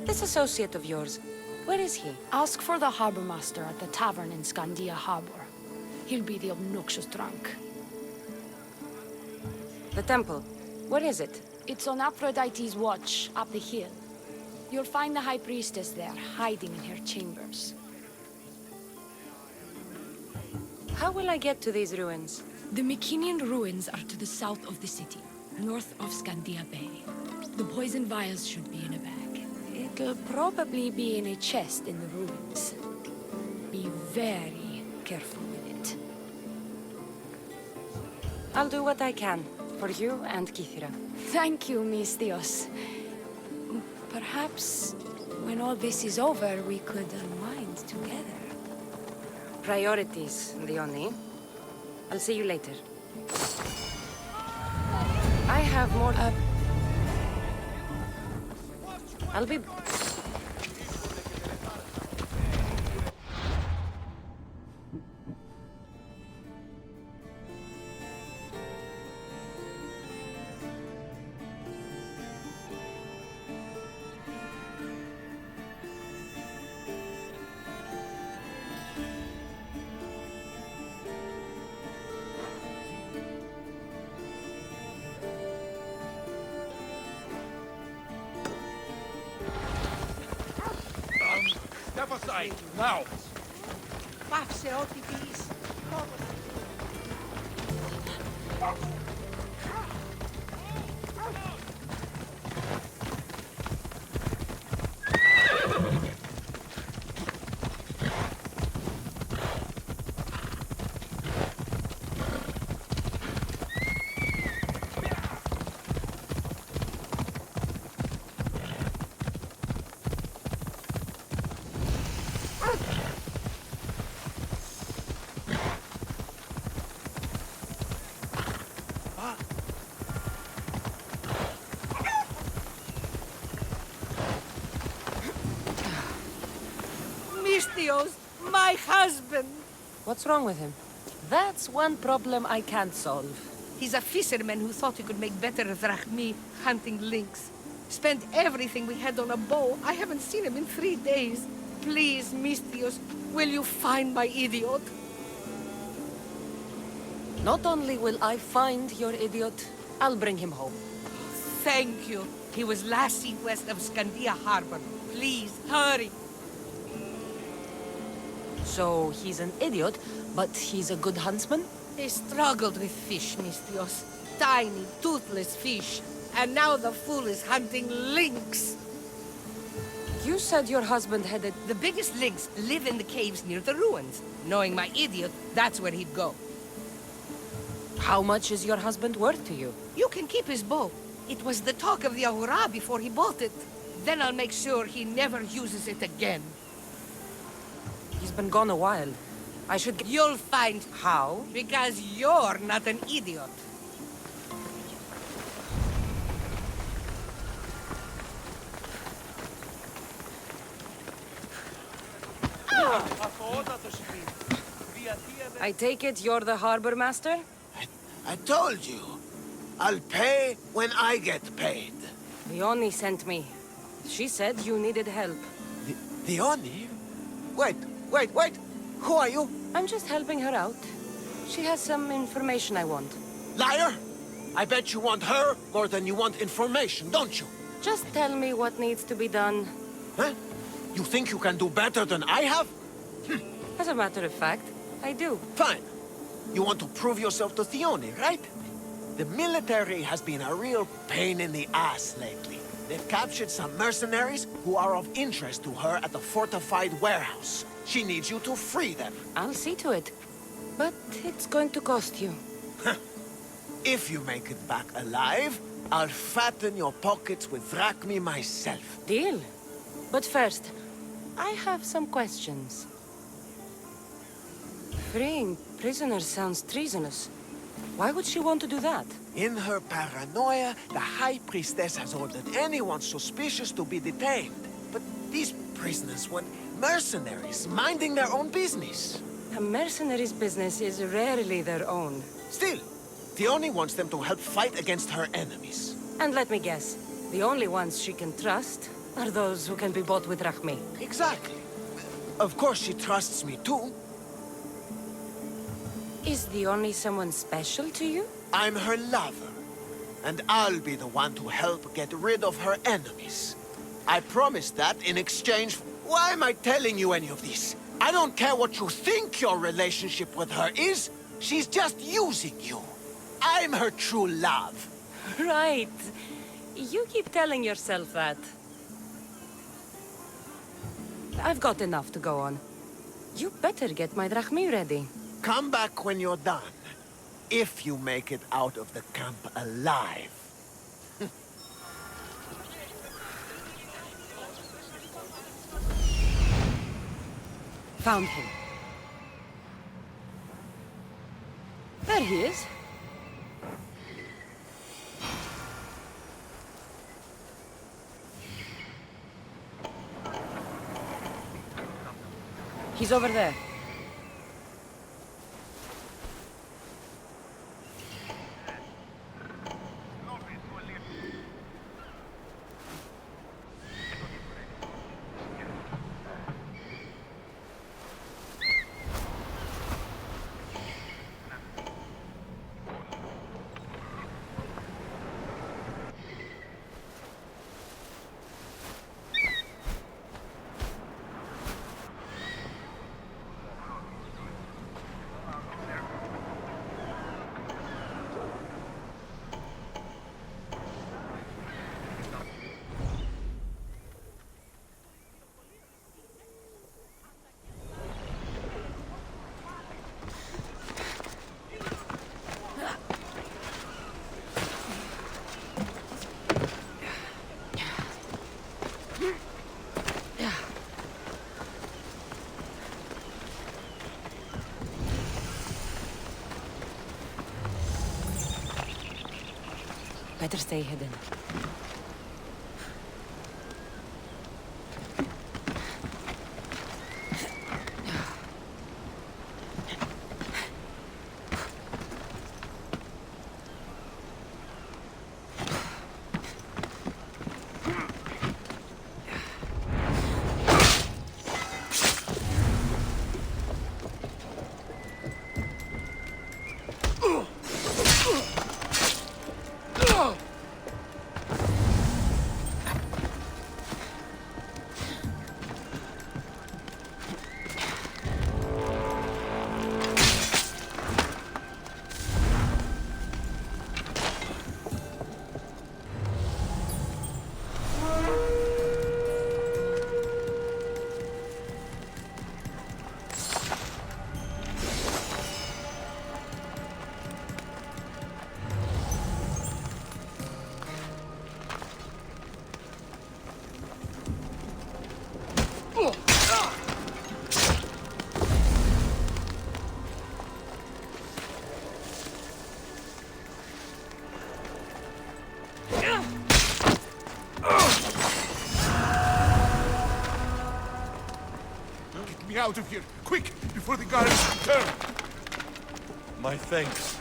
This associate of yours, where is he? Ask for the harbor master at the tavern in Scandia Harbor. He'll be the obnoxious drunk. The temple, where is it? It's on Aphrodite's watch, up the hill. You'll find the High Priestess there, hiding in her chambers. How will I get to these ruins? The Mycenian ruins are to the south of the city, north of Scandia Bay. The poison vials should be in a bag. It'll probably be in a chest in the ruins. Be very careful with it. I'll do what I can, for you and Kithira. Thank you, Misthios. Perhaps, when all this is over, we could unwind together. Priorities, Leonie. I'll see you later. I have more... I'll be... Step aside, now! Πάυσε ό,τι πεις. Misthios, my husband! What's wrong with him? That's one problem I can't solve. He's a fisherman who thought he could make better drachmi hunting lynx. Spent everything we had on a bow. I haven't seen him in 3 days. Please, Misthios, will you find my idiot? Not only will I find your idiot, I'll bring him home. Thank you. He was last seen west of Scandia Harbor. Please, hurry. So he's an idiot, but he's a good huntsman? He struggled with fish, Misthios. Tiny, toothless fish. And now the fool is hunting lynx. You said your husband headed... The biggest lynx live in the caves near the ruins. Knowing my idiot, that's where he'd go. How much is your husband worth to you? You can keep his bow. It was the talk of the Ahura before he bought it. Then I'll make sure he never uses it again. He's been gone a while. I should get... You'll find... How? Because you're not an idiot. I take it you're the harbor master? I told you. I'll pay when I get paid. Leonie sent me. She said you needed help. Leonie? Wait. Who are you? I'm just helping her out. She has some information I want. Liar! I bet you want her more than you want information, don't you? Just tell me what needs to be done. Huh? You think you can do better than I have? As a matter of fact, I do. Fine. You want to prove yourself to Theone, right? The military has been a real pain in the ass lately. They've captured some mercenaries who are of interest to her at the fortified warehouse. She needs you to free them. I'll see to it. But it's going to cost you. If you make it back alive, I'll fatten your pockets with drachmi myself. Deal. But first, I have some questions. Freeing prisoners sounds treasonous. Why would she want to do that? In her paranoia, the High Priestess has ordered anyone suspicious to be detained. But these prisoners were mercenaries, minding their own business. A mercenary's business is rarely their own. Still, Theoni wants them to help fight against her enemies. And let me guess, the only ones she can trust are those who can be bought with Rahmi. Exactly. Of course she trusts me too. Is the only someone special to you? I'm her lover. And I'll be the one to help get rid of her enemies. I promise that in exchange... Why am I telling you any of this? I don't care what you think your relationship with her is. She's just using you. I'm her true love. Right. You keep telling yourself that. I've got enough to go on. You better get my Drachmi ready. Come back when you're done. If you make it out of the camp alive. Found him. There he is. He's over there. Better stay hidden. Get me out of here, quick, before the guards return! My thanks.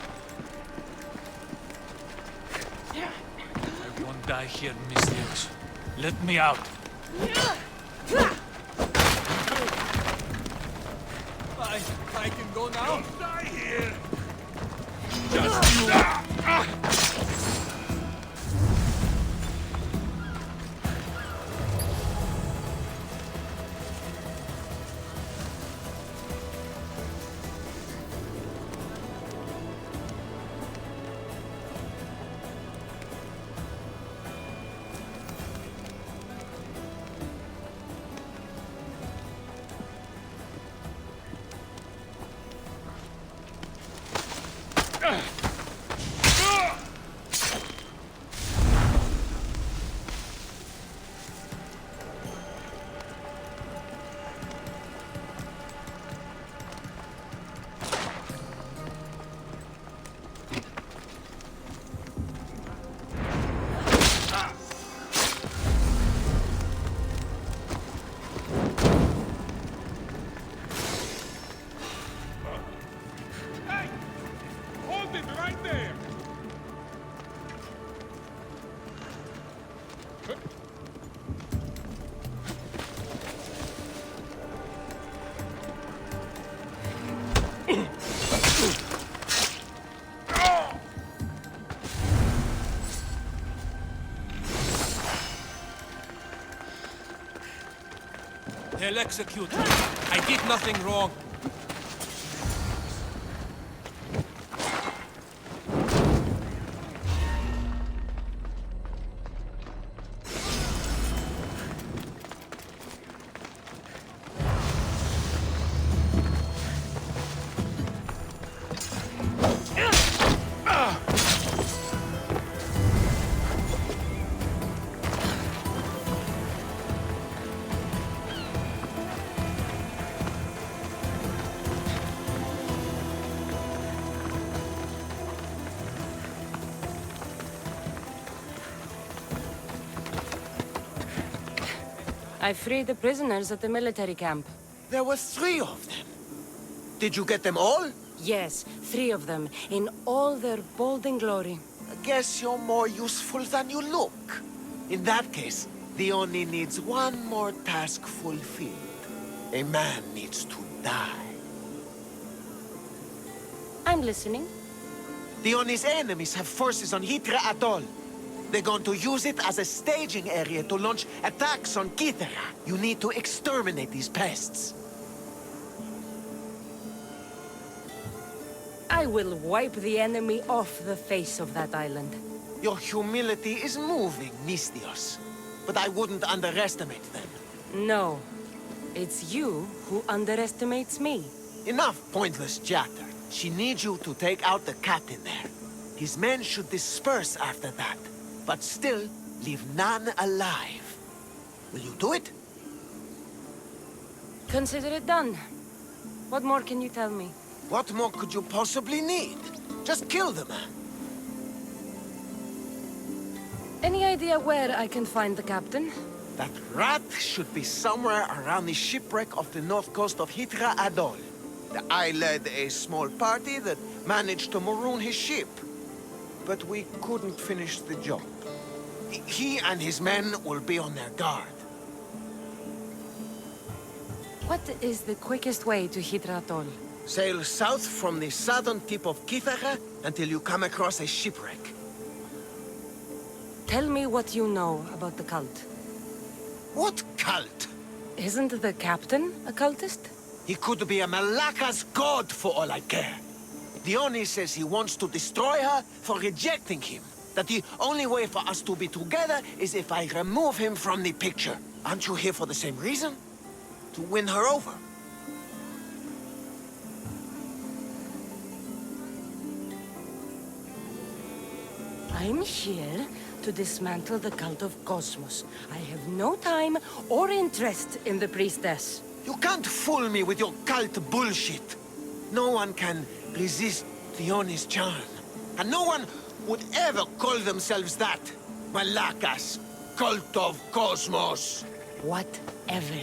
I won't die here, Mistress. Let me out. I can go now? Don't die here! Just you! They'll execute me. I did nothing wrong. I freed the prisoners at the military camp. There were 3 of them. Did you get them all? Yes, 3 of them, in all their bold and glory. I guess you're more useful than you look. In that case, the Oni needs one more task fulfilled. A man needs to die. I'm listening. The Oni's enemies have forces on Hitra Atoll. They're going to use it as a staging area to launch attacks on Kithera. You need to exterminate these pests. I will wipe the enemy off the face of that island. Your humility is moving, Mistios. But I wouldn't underestimate them. No. It's you who underestimates me. Enough pointless chatter. She needs you to take out the captain there. His men should disperse after that, but still leave none alive. Will you do it? Consider it done. What more can you tell me? What more could you possibly need? Just kill the man. Any idea where I can find the captain? That rat should be somewhere around the shipwreck off the north coast of Hitra Atoll. I led a small party that managed to maroon his ship. But we couldn't finish the job. He and his men will be on their guard. What is the quickest way to Hitra Atoll? Sail south from the southern tip of Kithera until you come across a shipwreck. Tell me what you know about the cult. What cult? Isn't the captain a cultist? He could be a Malaka's god for all I care. Dione says he wants to destroy her for rejecting him. That the only way for us to be together is if I remove him from the picture. Aren't you here for the same reason? To win her over. I'm here to dismantle the cult of Cosmos. I have no time or interest in the priestess. You can't fool me with your cult bullshit. No one can resist Dione's charm. And no one would ever call themselves that. Malakas, cult of Cosmos. Whatever.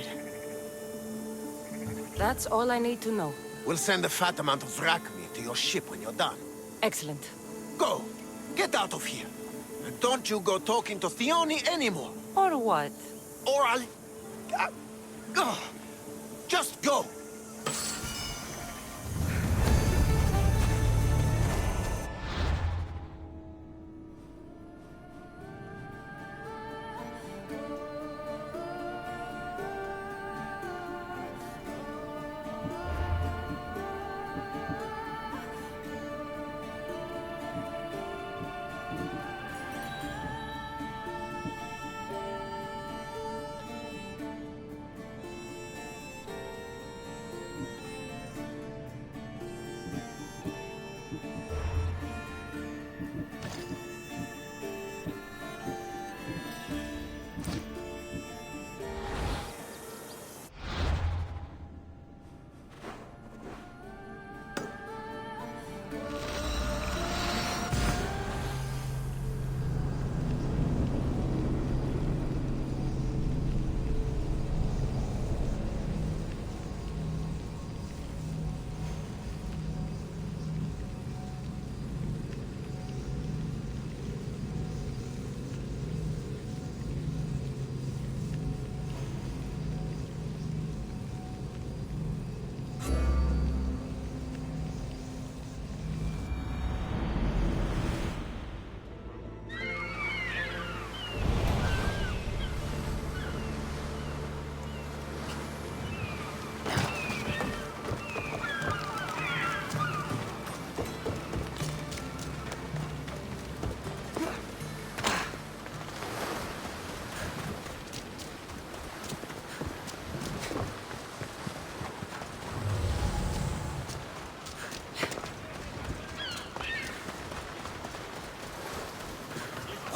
That's all I need to know. We'll send a fat amount of wrack meat to your ship when you're done. Excellent. Go. Get out of here. And don't you go talking to Theone anymore. Or what? Or I'll... just go.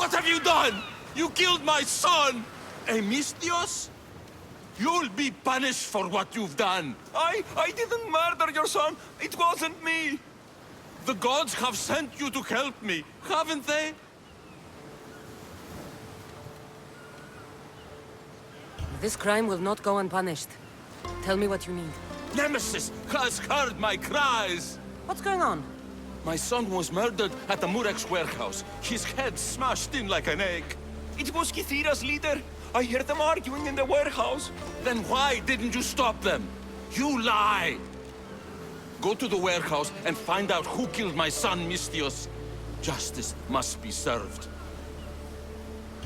What have you done? You killed my son! Emistios? You'll be punished for what you've done. I didn't murder your son. It wasn't me. The gods have sent you to help me, haven't they? This crime will not go unpunished. Tell me what you need. Nemesis has heard my cries. What's going on? My son was murdered at the Murex warehouse. His head smashed in like an egg. It was Kithira's leader. I heard them arguing in the warehouse. Then why didn't you stop them? You lie! Go to the warehouse and find out who killed my son, Mistios. Justice must be served.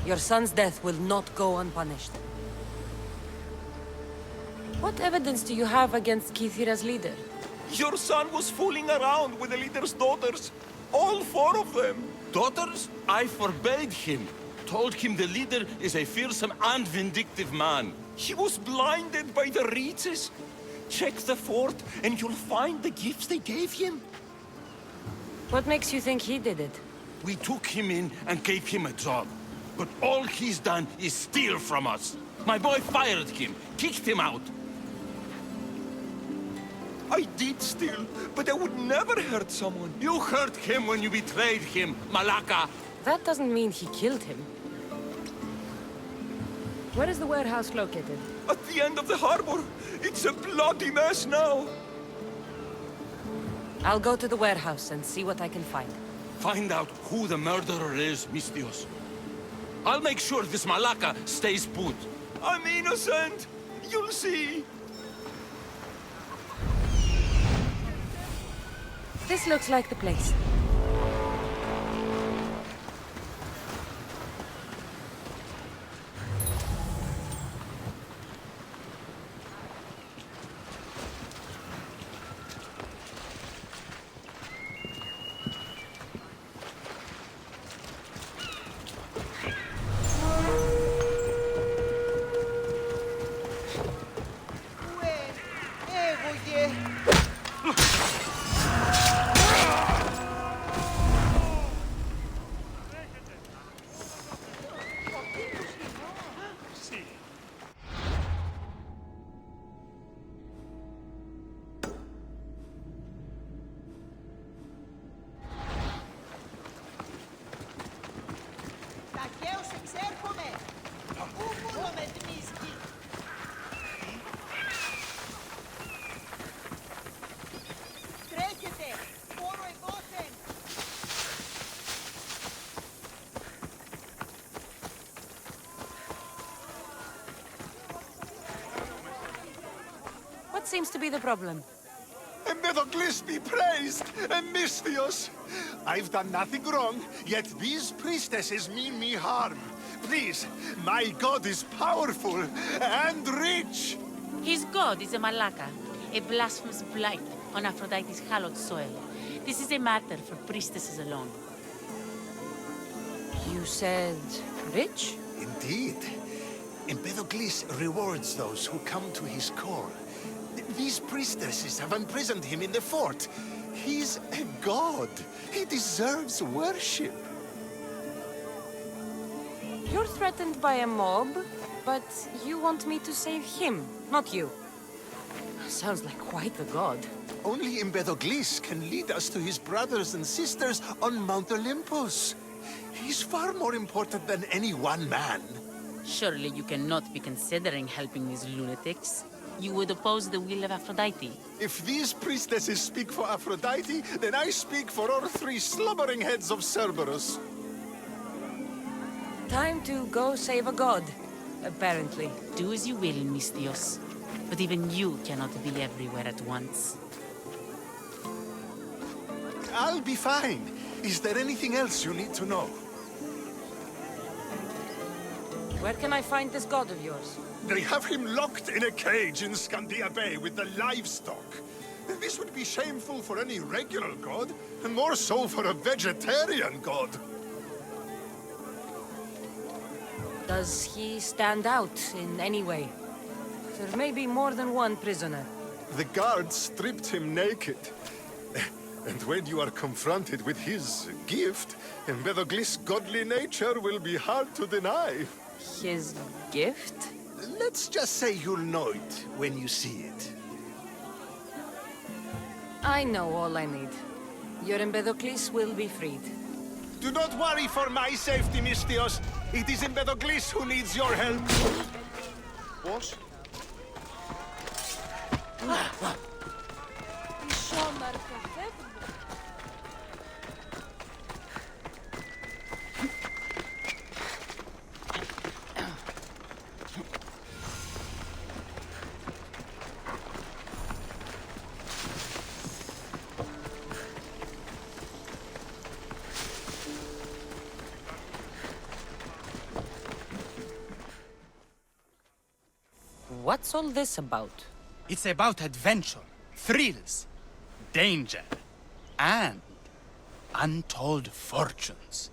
Your son's death will not go unpunished. What evidence do you have against Kithira's leader? Your son was fooling around with the leader's daughters. All 4 of them. Daughters? I forbade him. Told him the leader is a fearsome and vindictive man. He was blinded by the reaches. Check the fort and you'll find the gifts they gave him. What makes you think he did it? We took him in and gave him a job. But all he's done is steal from us. My boy fired him, kicked him out. I did steal, but I would never hurt someone. You hurt him when you betrayed him, Malaka. That doesn't mean he killed him. Where is the warehouse located? At the end of the harbor. It's a bloody mess now. I'll go to the warehouse and see what I can find. Find out who the murderer is, Mistios. I'll make sure this Malaka stays put. I'm innocent. You'll see. This looks like the place. What seems to be the problem? Empedocles be praised, Emistios. I've done nothing wrong, yet these priestesses mean me harm. Please, my god is powerful and rich. His god is a Malaka, a blasphemous blight on Aphrodite's hallowed soil. This is a matter for priestesses alone. You said rich? Indeed. Empedocles rewards those who come to his call. These priestesses have imprisoned him in the fort. He's a god. He deserves worship. You're threatened by a mob, but you want me to save him, not you. Sounds like quite the god. Only Empedocles can lead us to his brothers and sisters on Mount Olympus. He's far more important than any one man. Surely you cannot be considering helping these lunatics. You would oppose the will of Aphrodite. If these priestesses speak for Aphrodite, then I speak for all 3 slumbering heads of Cerberus. Time to go save a god, apparently. Do as you will, Mistios. But even you cannot be everywhere at once. I'll be fine. Is there anything else you need to know? Where can I find this god of yours? They have him locked in a cage in Scandia Bay with the livestock. This would be shameful for any regular god, and more so for a vegetarian god. Does he stand out in any way? There may be more than one prisoner. The guards stripped him naked. And when you are confronted with his gift, Mbedoglis' godly nature will be hard to deny. His gift? Let's just say you'll know it when you see it. I know all I need. Your Empedocles will be freed. Do not worry for my safety, Mystios. It is Mbedoglis who needs your help. Boss? What's all this about? It's about adventure, thrills, danger, and untold fortunes.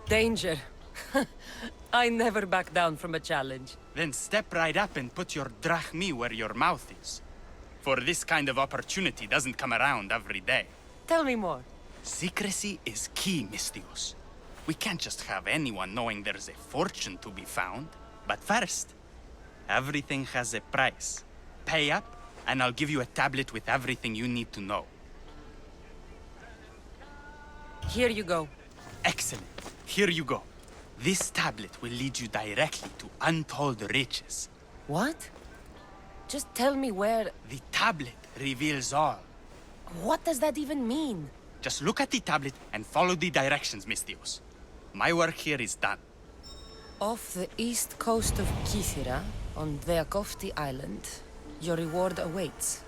Danger. I never back down from a challenge. Then step right up and put your drachmi where your mouth is. For this kind of opportunity doesn't come around every day. Tell me more. Secrecy is key, Mystios. We can't just have anyone knowing there's a fortune to be found. But first, everything has a price. Pay up, and I'll give you a tablet with everything you need to know. Here you go. Excellent. Here you go. This tablet will lead you directly to untold riches. What? Just tell me where... The tablet reveals all. What does that even mean? Just look at the tablet and follow the directions, Mystios. My work here is done. Off the east coast of Kythera, on Veakofti Island, your reward awaits.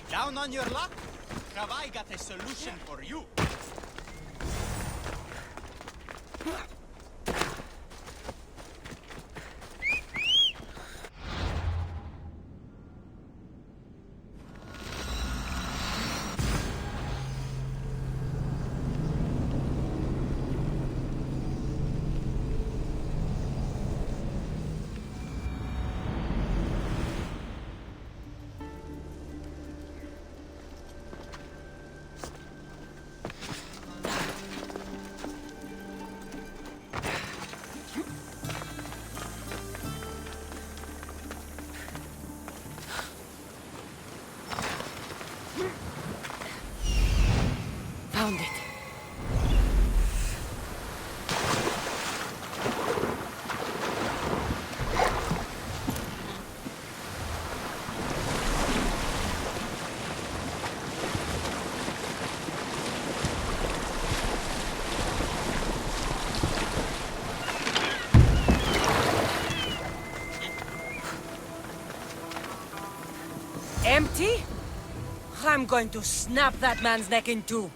Down on your luck? Have I got a solution for you? Found it. Empty? I'm going to snap that man's neck in two.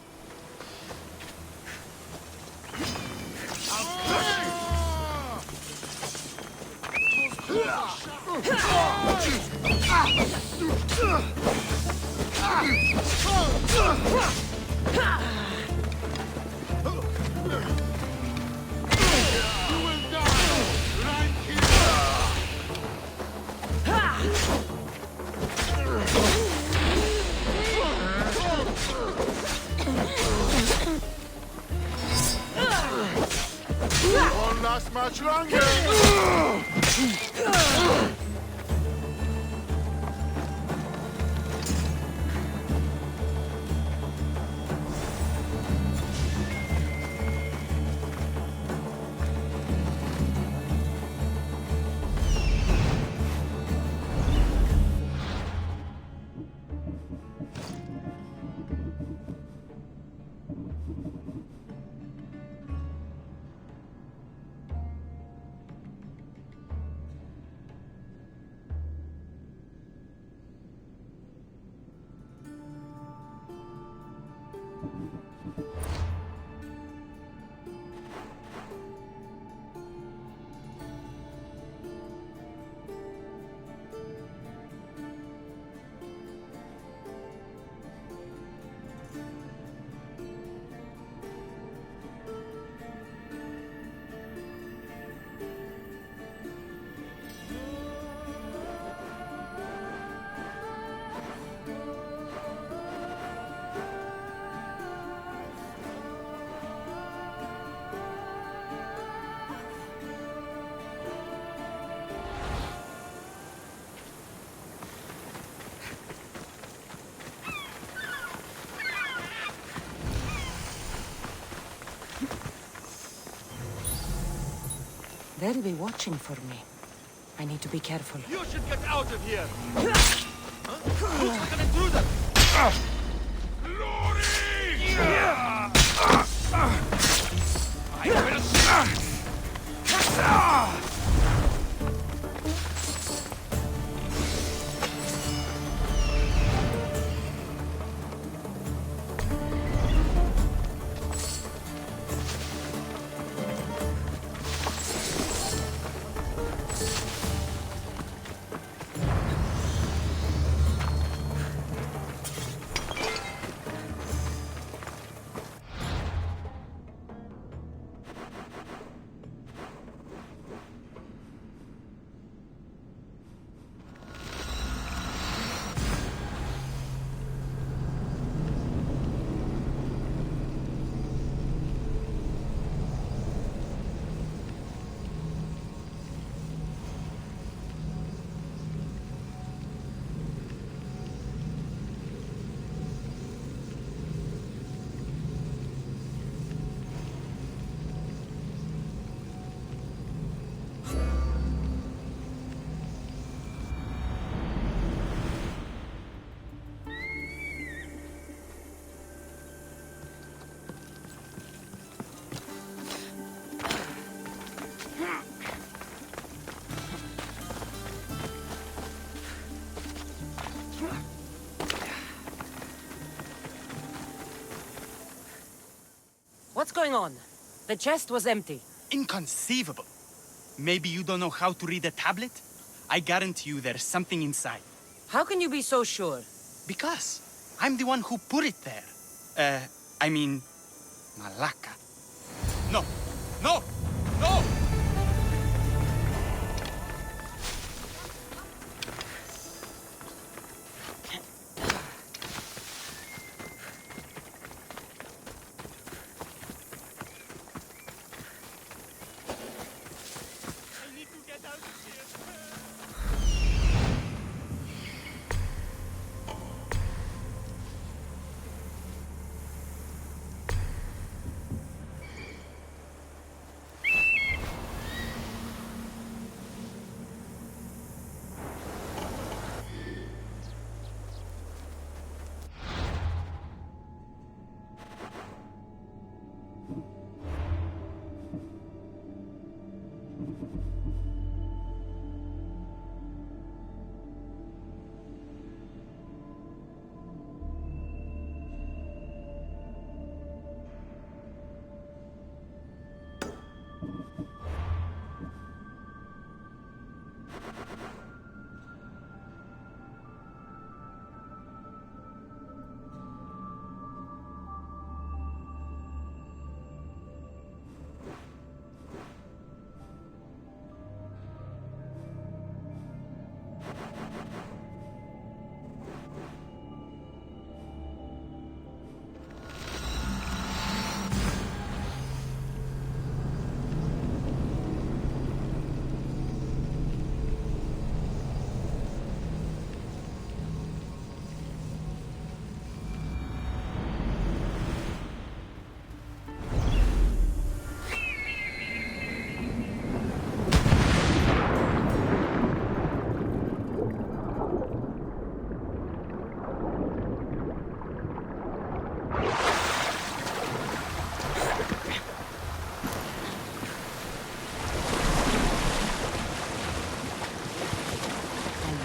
Won't last much longer. They'll be watching for me. I need to be careful. You should get out of here! Huh? Looks like an intruder! Glory! I will see! What's going on? The chest was empty. Inconceivable. Maybe you don't know how to read a tablet? I guarantee you there's something inside. How can you be so sure? Because I'm the one who put it there. I mean, Malaka. No! No! No!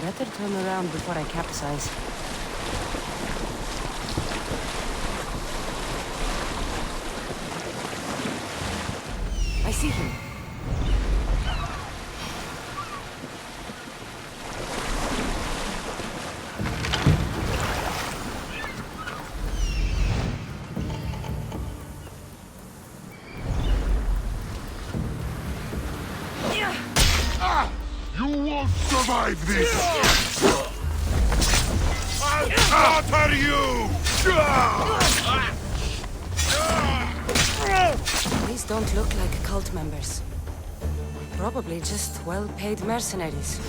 Better turn around before I capsize. I see him. You won't survive this! I'll slaughter you! These don't look like cult members. Probably just well-paid mercenaries.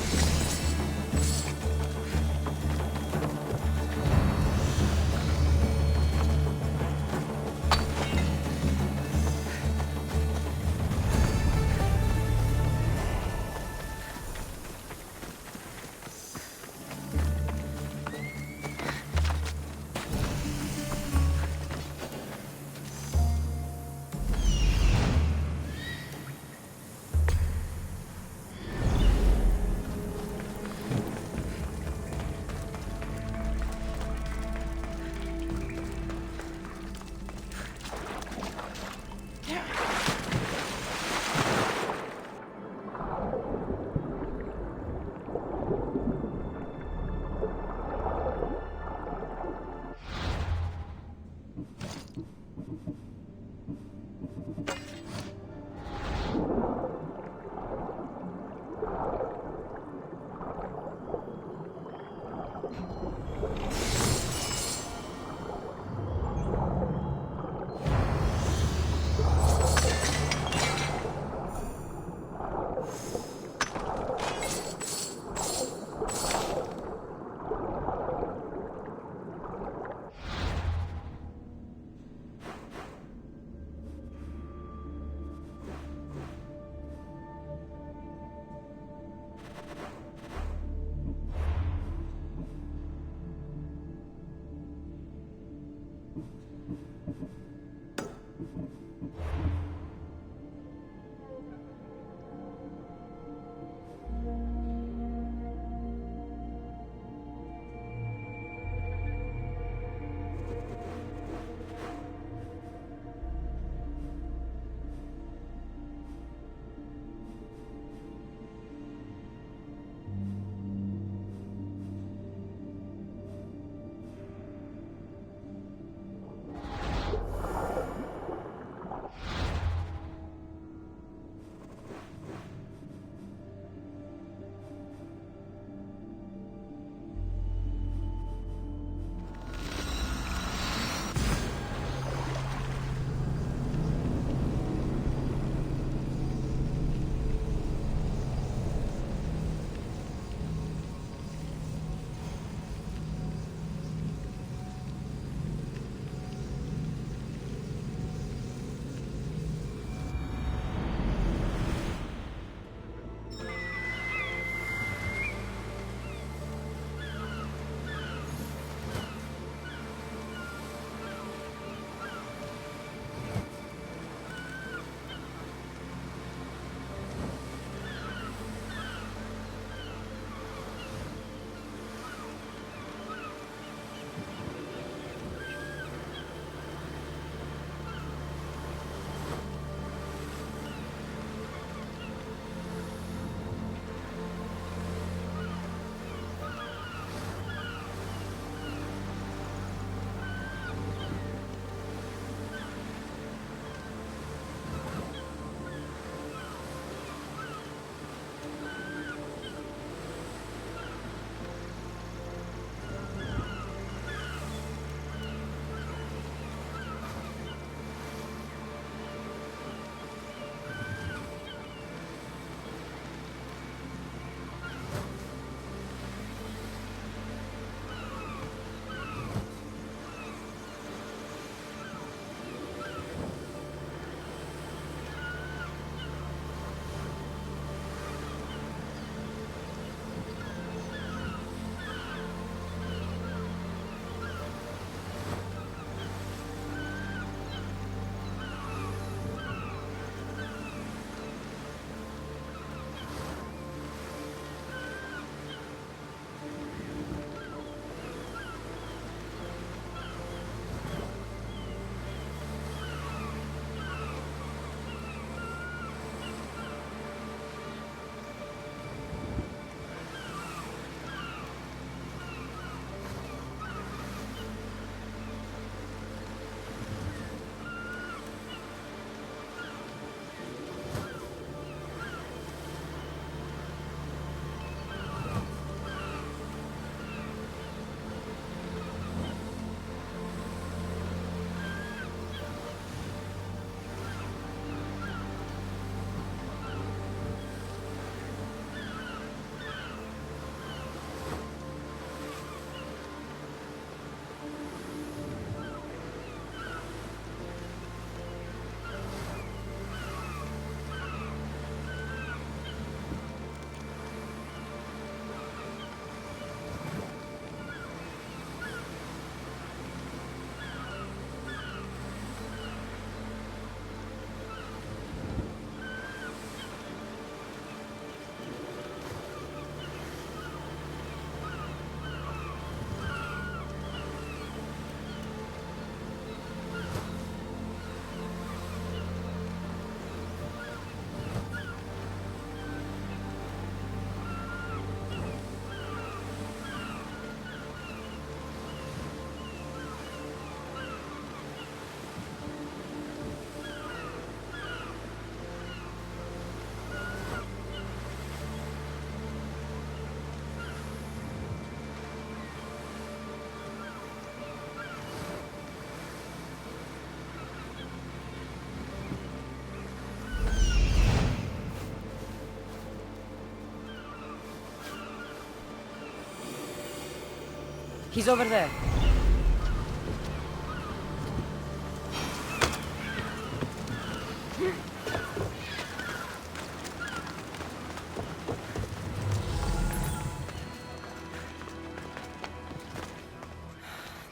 He's over there.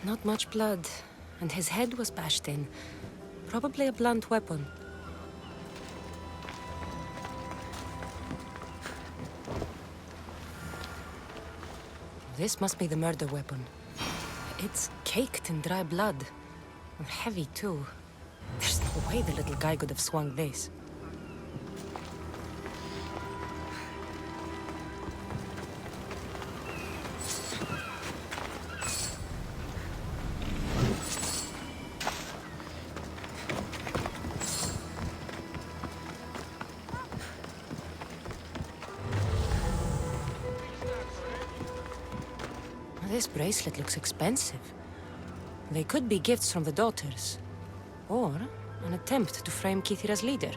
Not much blood. and his head was bashed in. Probably a blunt weapon. This must be the murder weapon. It's caked in dry blood. And heavy, too. There's no way the little guy could have swung this. This bracelet looks expensive. They could be gifts from the daughters. Or an attempt to frame Kithira's leader.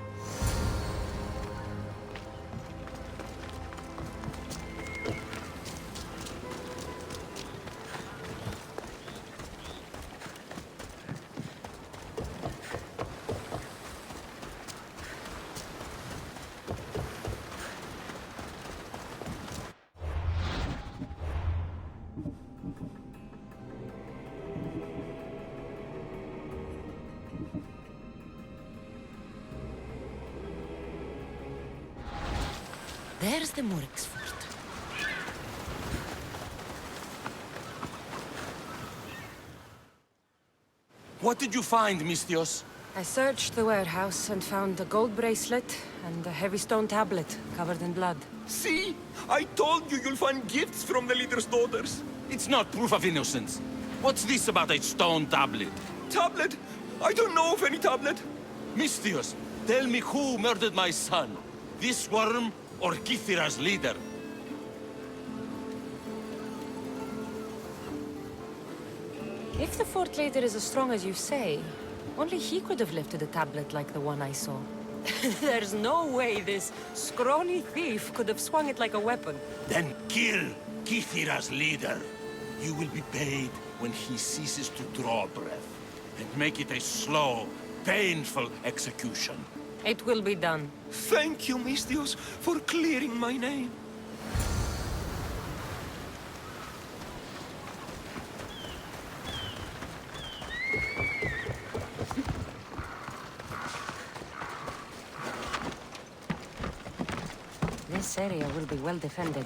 There's the Murex fort. What did you find, Mistios? I searched the warehouse and found a gold bracelet and a heavy stone tablet covered in blood. See? I told you you'll find gifts from the leader's daughters. It's not proof of innocence. What's this about a stone tablet? Tablet? I don't know of any tablet. Mistios, tell me who murdered my son. This worm or Kithira's leader? If the fort leader is as strong as you say, only he could have lifted a tablet like the one I saw. There's no way this scrawny thief could have swung it like a weapon. Then kill Kithira's leader. You will be paid when he ceases to draw breath. And make it a slow, painful execution. It will be done. Thank you, Mistios, for clearing my name. This area will be well defended.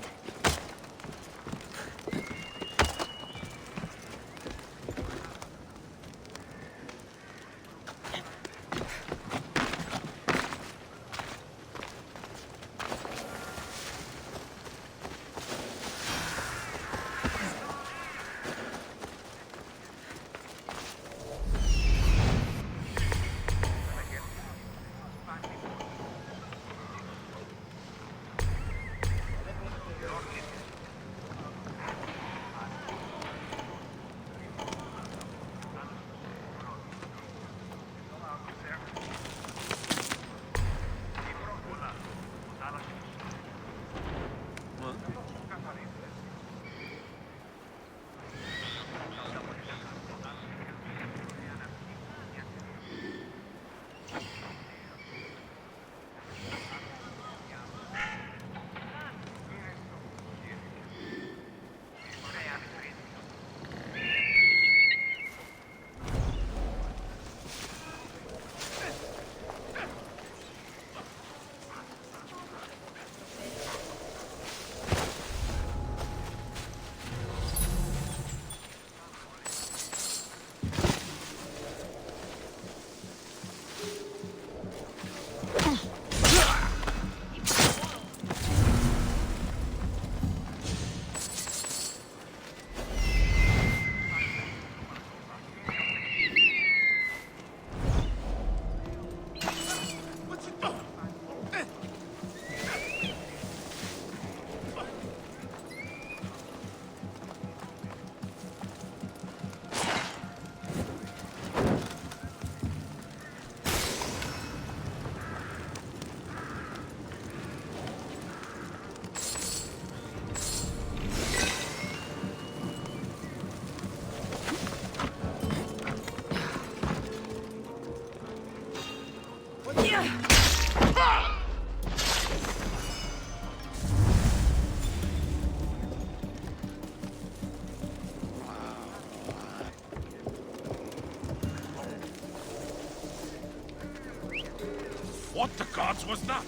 What the gods was that?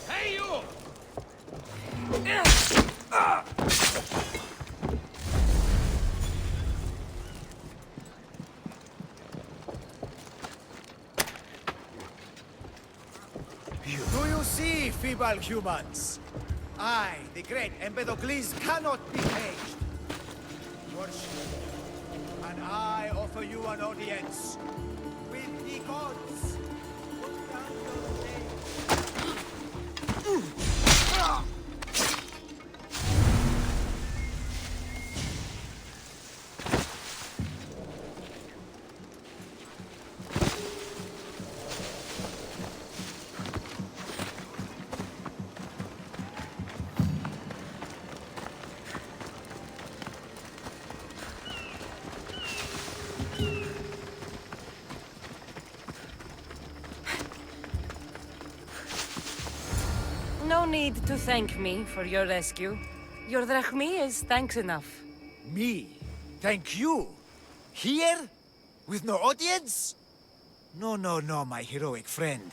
Hey, you! Do you see, feeble humans? I, the great Empedocles, cannot be caged. Worship, and I offer you an audience with the gods. Put down your blade. No need to thank me for your rescue. Your drachmi is thanks enough. Me? Thank you? Here? With no audience? No, no, no, my heroic friend.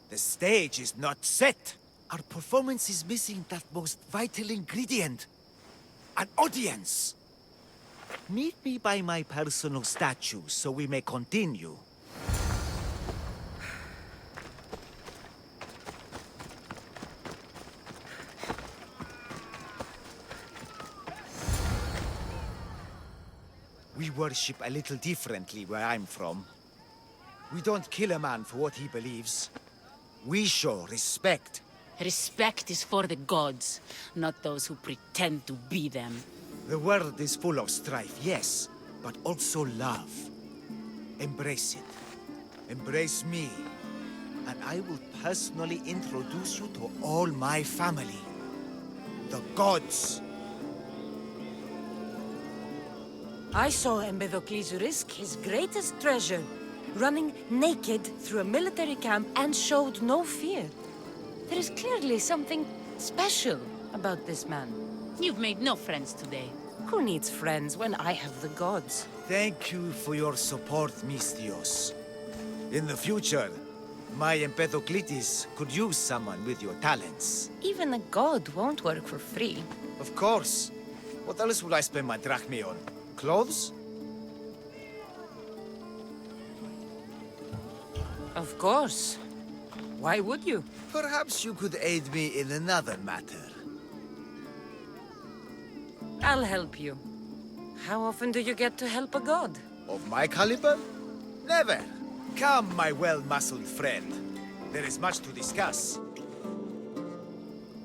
The stage is not set. Our performance is missing that most vital ingredient. An audience. Meet me by my personal statue so we may continue. We worship a little differently where I'm from. We don't kill a man for what he believes. We show respect. Respect is for the gods, not those who pretend to be them. The world is full of strife, yes, but also love. Embrace it. Embrace me. And I will personally introduce you to all my family. The gods. I saw Empedocles risk his greatest treasure, running naked through a military camp and showed no fear. There is clearly something special about this man. You've made no friends today. Who needs friends when I have the gods? Thank you for your support, Mistios. In the future, my Empedocles could use someone with your talents. Even a god won't work for free. Of course. What else would I spend my drachmi on? Clothes? Of course. Why would you? Perhaps you could aid me in another matter. I'll help you. How often do you get to help a god? Of my caliber? Never. Come, my well-muscled friend. There is much to discuss.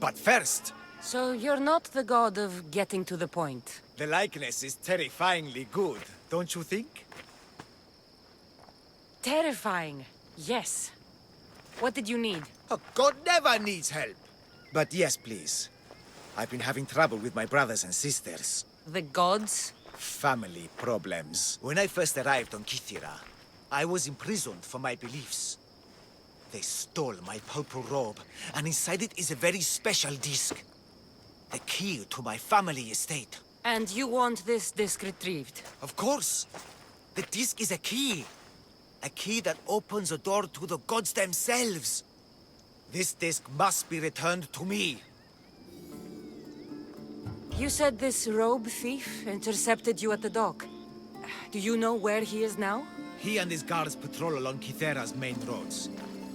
But first... So you're not the god of getting to the point? The likeness is terrifyingly good, don't you think? Terrifying, yes. What did you need? A god never needs help. But yes, please. I've been having trouble with my brothers and sisters. The gods? Family problems. When I first arrived on Kythera, I was imprisoned for my beliefs. They stole my purple robe, and inside it is a very special disc. The key to my family estate. And you want this disc retrieved? Of course. The disc is a key. A key that opens a door to the gods themselves. This disc must be returned to me. You said this robe thief intercepted you at the dock. Do you know where he is now? He and his guards patrol along Kythera's main roads,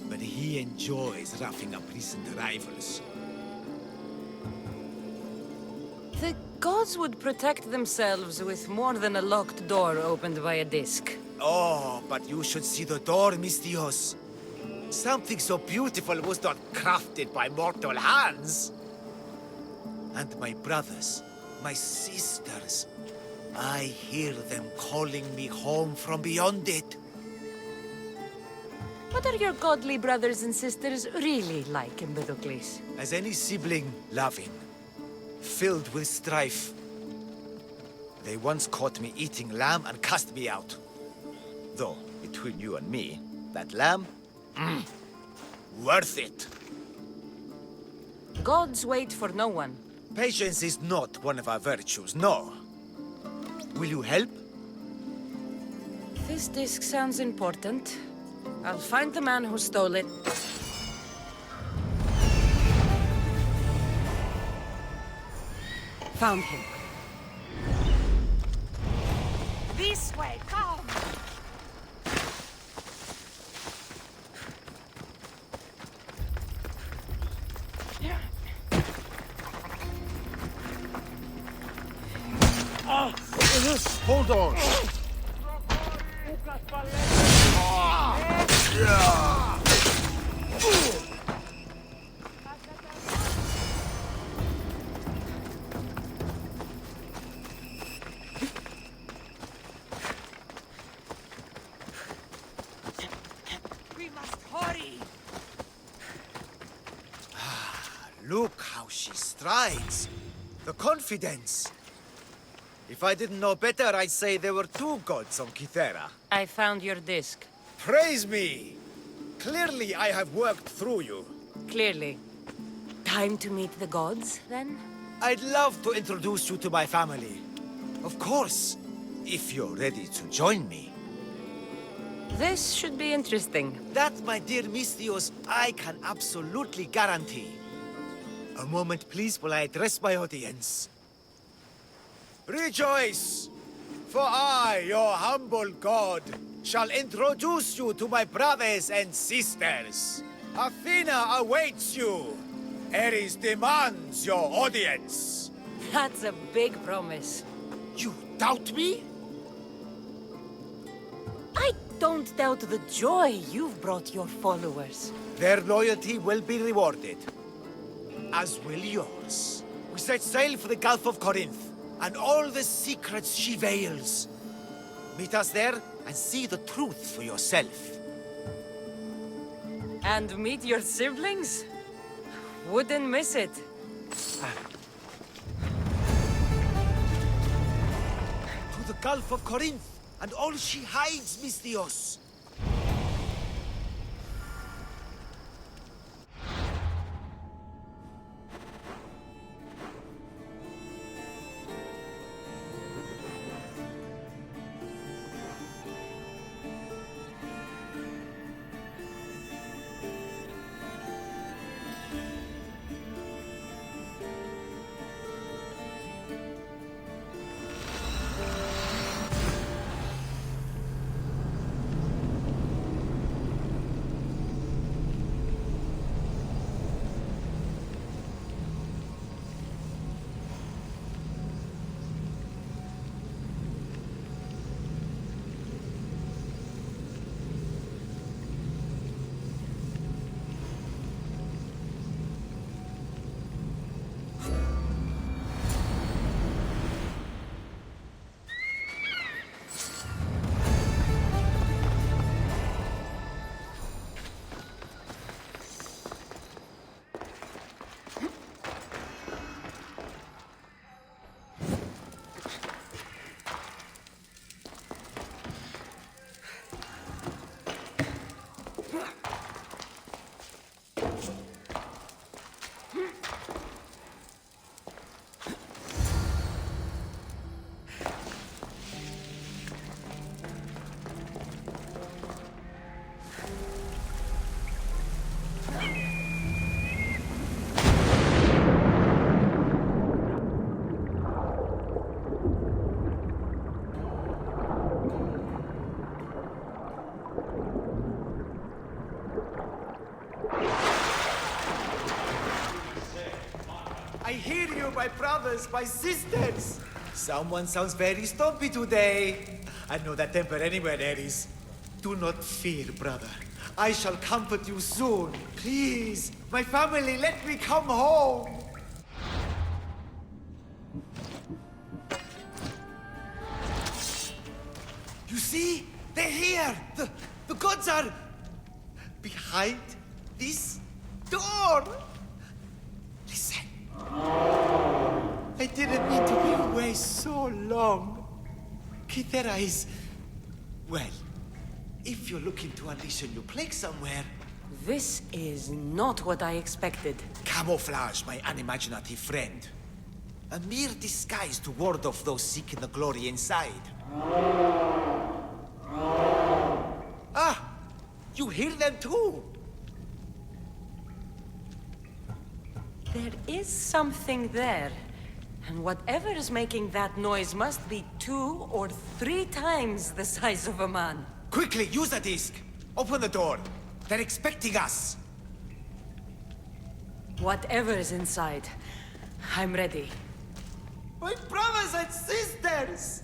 but he enjoys roughing up recent arrivals. The gods would protect themselves with more than a locked door opened by a disc. Oh, but you should see the door, Mistios. Something so beautiful was not crafted by mortal hands. And my brothers, my sisters, I hear them calling me home from beyond it. What are your godly brothers and sisters really like, Empedocles? As any sibling, loving, filled with strife. They once caught me eating lamb and cast me out. Though, between you and me, that lamb, worth it. Gods wait for no one. Patience is not one of our virtues, no. Will you help? This disc sounds important. I'll find the man who stole it. Found him. This way, come! Hold on. We must hurry! Look how she strides. The confidence. If I didn't know better, I'd say there were two gods on Kythera. I found your disc. Praise me! Clearly I have worked through you. Clearly. Time to meet the gods, then? I'd love to introduce you to my family. Of course, if you're ready to join me. This should be interesting. That, my dear Mistios, I can absolutely guarantee. A moment, please, while I address my audience. Rejoice! For I, your humble god, shall introduce you to my brothers and sisters. Athena awaits you. Ares demands your audience. That's a big promise. You doubt me? I don't doubt the joy you've brought your followers. Their loyalty will be rewarded. As will yours. We set sail for the Gulf of Corinth, and all the secrets she veils. Meet us there and see the truth for yourself. And meet your siblings? Wouldn't miss it. To the Gulf of Corinth, and all she hides, Mistios. my brothers, my sisters! Someone sounds very stumpy today. I know that temper anywhere there is. Do not fear, brother. I shall comfort you soon. Please, my family, let me come home. You see? They're here! The gods are behind this door! Listen. I didn't mean to be away so long. Kythera is... well, if you're looking to unleash a new plague somewhere... This is not what I expected. Camouflage, my unimaginative friend. A mere disguise to ward off those seeking the glory inside. Ah! You hear them too! There is something there. And whatever is making that noise must be 2 or 3 times the size of a man. Quickly, use the disc! Open the door! They're expecting us! Whatever is inside, I'm ready. My brothers and sisters!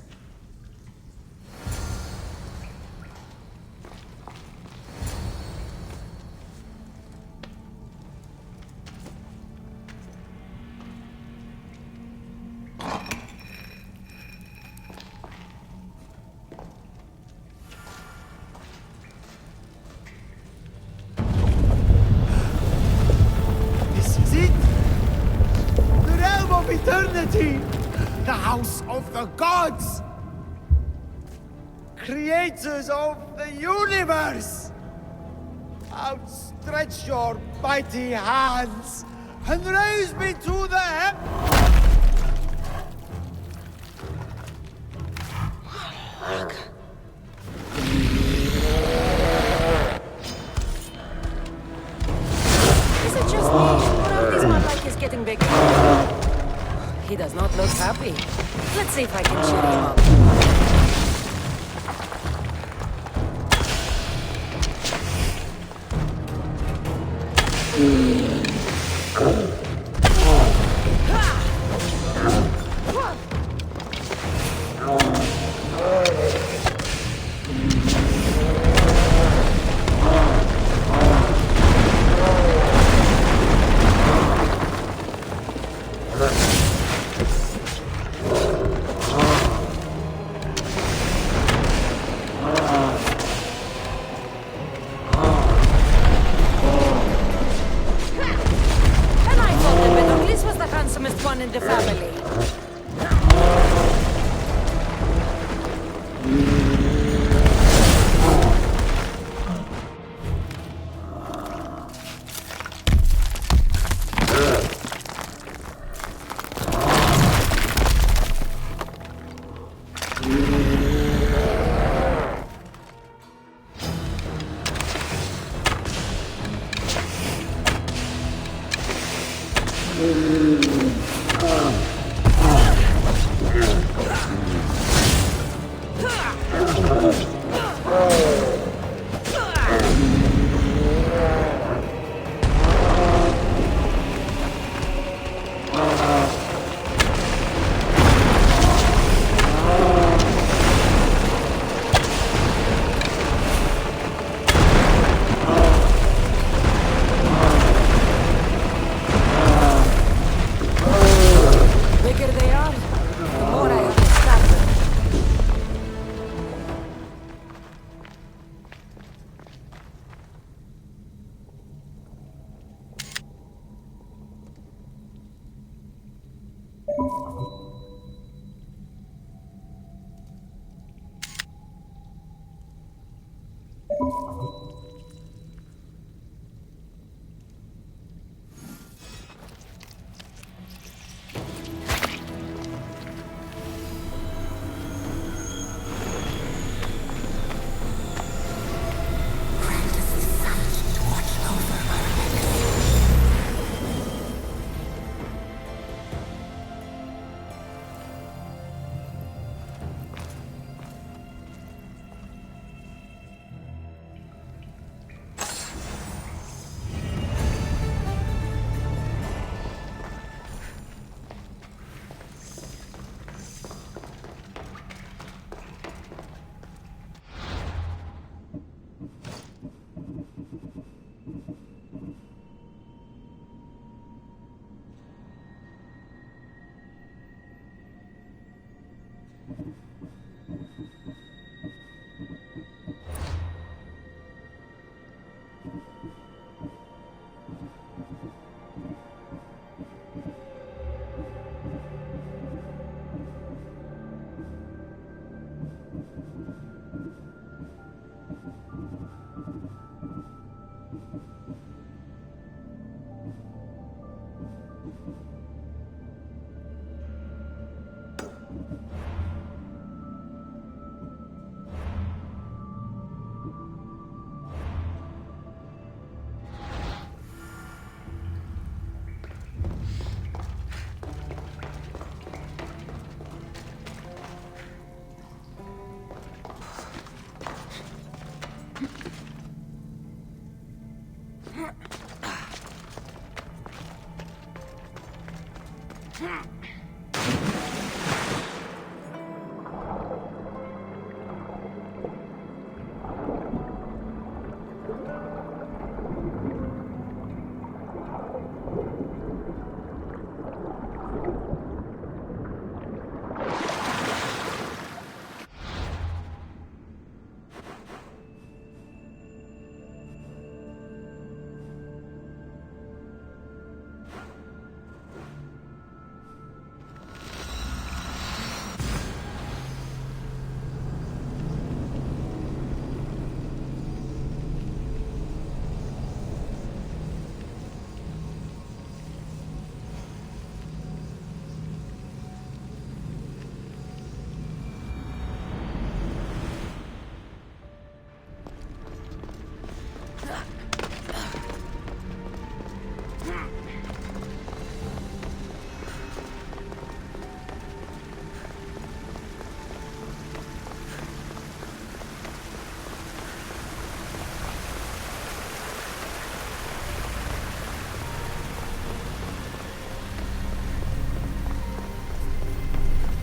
Eternity! The house of the gods! Creators of the universe! Outstretch your mighty hands and raise me to the Is it just me, or this man like is getting bigger? He does not look happy. Let's see if I can cheer him up.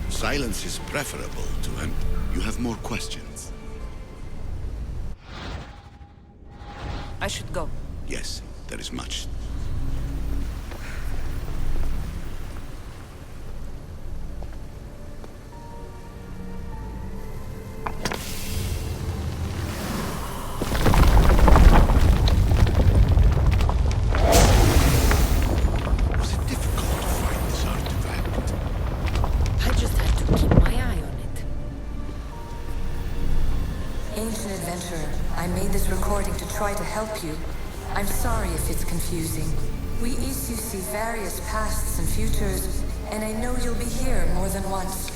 Silence is preferable to him. You have more questions? I should go. Yes, there is much. Try to help you. I'm sorry if it's confusing. We issue see various pasts and futures, and I know you'll be here more than once.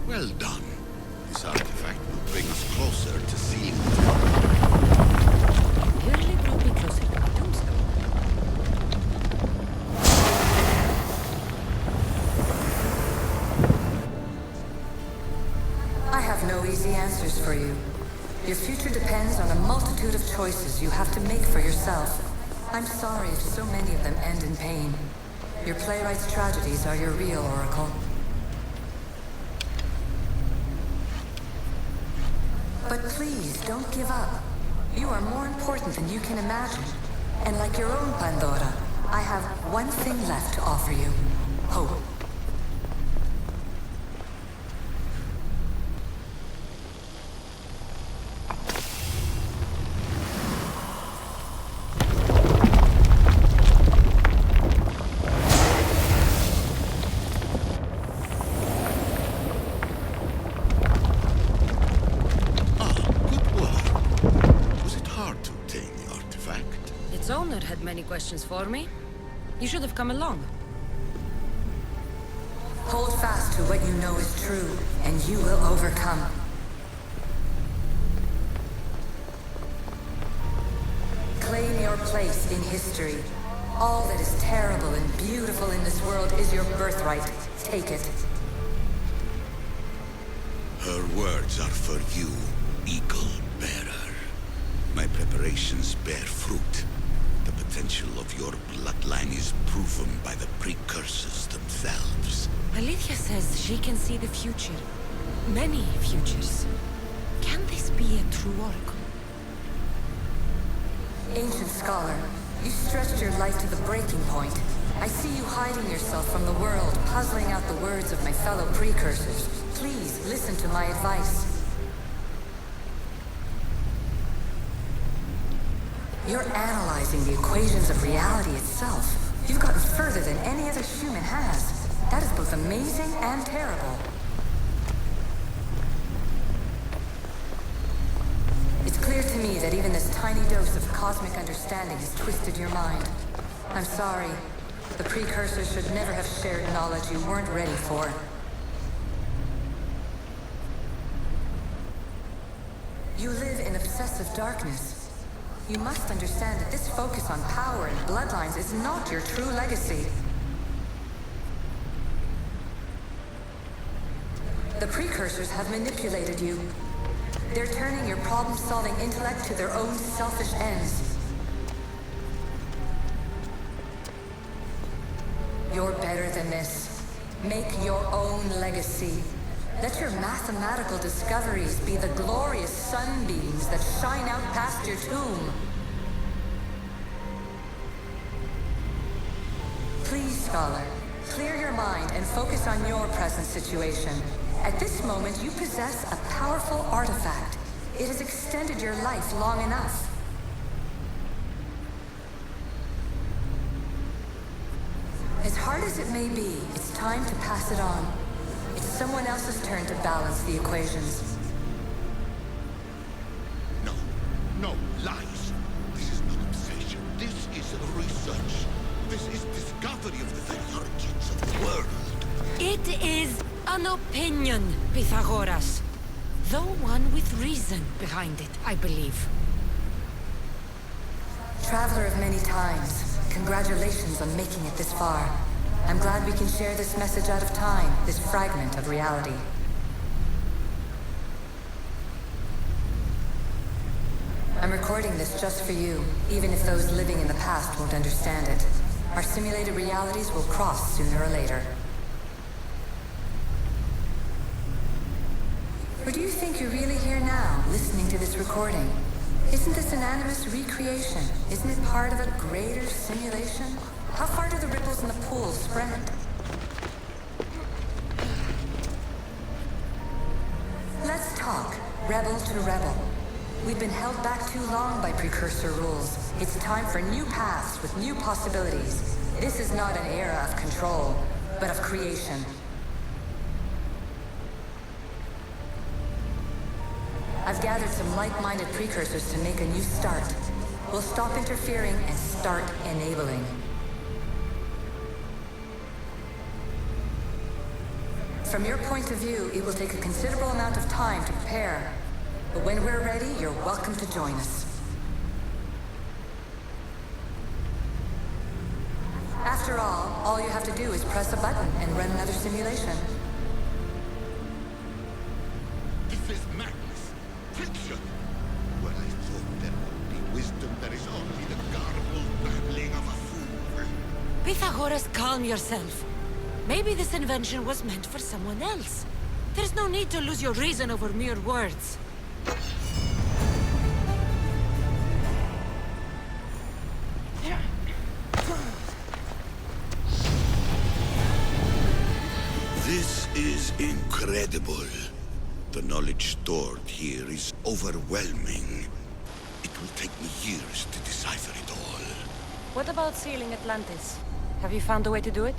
Well done. This artifact will bring us closer to seeing Really brought me closer to the tombstone. I have no easy answers for you. Your future depends on a multitude of choices you have to make for yourself. I'm sorry if so many of them end in pain. Your playwright's tragedies are your real oracle. But please, don't give up. You are more important than you can imagine. And like your own Pandora, I have one thing left to offer you. Hope. Many questions for me. You should have come along. Hold fast to what you know is true, and you will overcome. Claim your place in history. All that is terrible and beautiful in this world is your birthright. Take it. Her words are for you, Eagle Bearer. My preparations bear fruit. The potential of your bloodline is proven by the precursors themselves. Alethea says she can see the future. Many futures. Can this be a true oracle? Ancient scholar, you stretched your life to the breaking point. I see you hiding yourself from the world, puzzling out the words of my fellow precursors. Please, listen to my advice. You're analyzing the equations of reality itself. You've gotten further than any other human has. That is both amazing and terrible. It's clear to me that even this tiny dose of cosmic understanding has twisted your mind. I'm sorry. The precursors should never have shared knowledge you weren't ready for. You live in obsessive darkness. You must understand that this focus on power and bloodlines is not your true legacy. The precursors have manipulated you. They're turning your problem-solving intellect to their own selfish ends. You're better than this. Make your own legacy. Let your mathematical discoveries be the glorious sunbeams that shine out past your tomb. Please, scholar, clear your mind and focus on your present situation. At this moment, you possess a powerful artifact. It has extended your life long enough. As hard as it may be, it's time to pass it on. It's someone else's turn to balance the equations. No, no, lies. This is not obsession. This is research. This is discovery of the very origins of the world. It is an opinion, Pythagoras. Though one with reason behind it, I believe. Traveler of many times, congratulations on making it this far. I'm glad we can share this message out of time, this fragment of reality. I'm recording this just for you, even if those living in the past won't understand it. Our simulated realities will cross sooner or later. Or do you think you're really here now, listening to this recording? Isn't this an animus recreation? Isn't it part of a greater simulation? How far do the ripples in the pool spread? Let's talk, rebel to rebel. We've been held back too long by precursor rules. It's time for new paths with new possibilities. This is not an era of control, but of creation. I've gathered some like-minded precursors to make a new start. We'll stop interfering and start enabling. From your point of view, it will take a considerable amount of time to prepare. But when we're ready, you're welcome to join us. After all you have to do is press a button and run another simulation. This is madness. Fiction. Well, I thought there would be wisdom. There is only the garbled babbling of a fool. Pythagoras, calm yourself. Maybe this invention was meant for someone else. There's no need to lose your reason over mere words. This is incredible. The knowledge stored here is overwhelming. It will take me years to decipher it all. What about sealing Atlantis? Have you found a way to do it?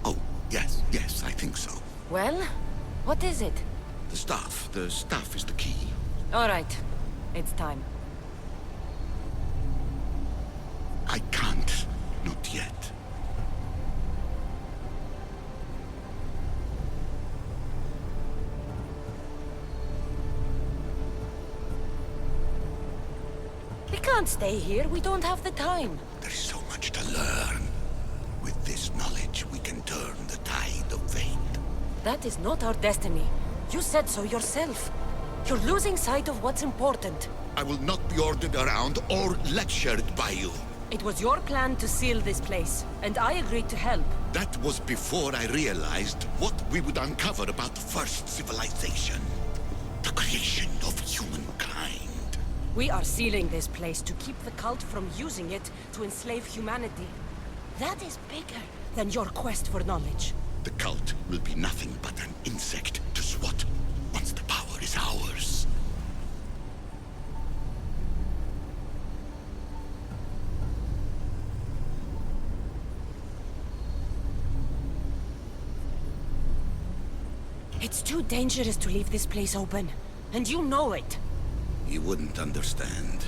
Oh, yes, I think so. Well, what is it? The staff. The staff is the key. All right. It's time. I can't. Not yet. We can't stay here. We don't have the time. There's so much to learn. With this knowledge, we can turn the tide of fate. That is not our destiny. You said so yourself. You're losing sight of what's important. I will not be ordered around or lectured by you. It was your plan to seal this place, and I agreed to help. That was before I realized what we would uncover about the first civilization. The creation of humankind. We are sealing this place to keep the cult from using it to enslave humanity. That is bigger than your quest for knowledge. The cult will be nothing but an insect to swat once the power is ours. It's too dangerous to leave this place open, and you know it. He wouldn't understand.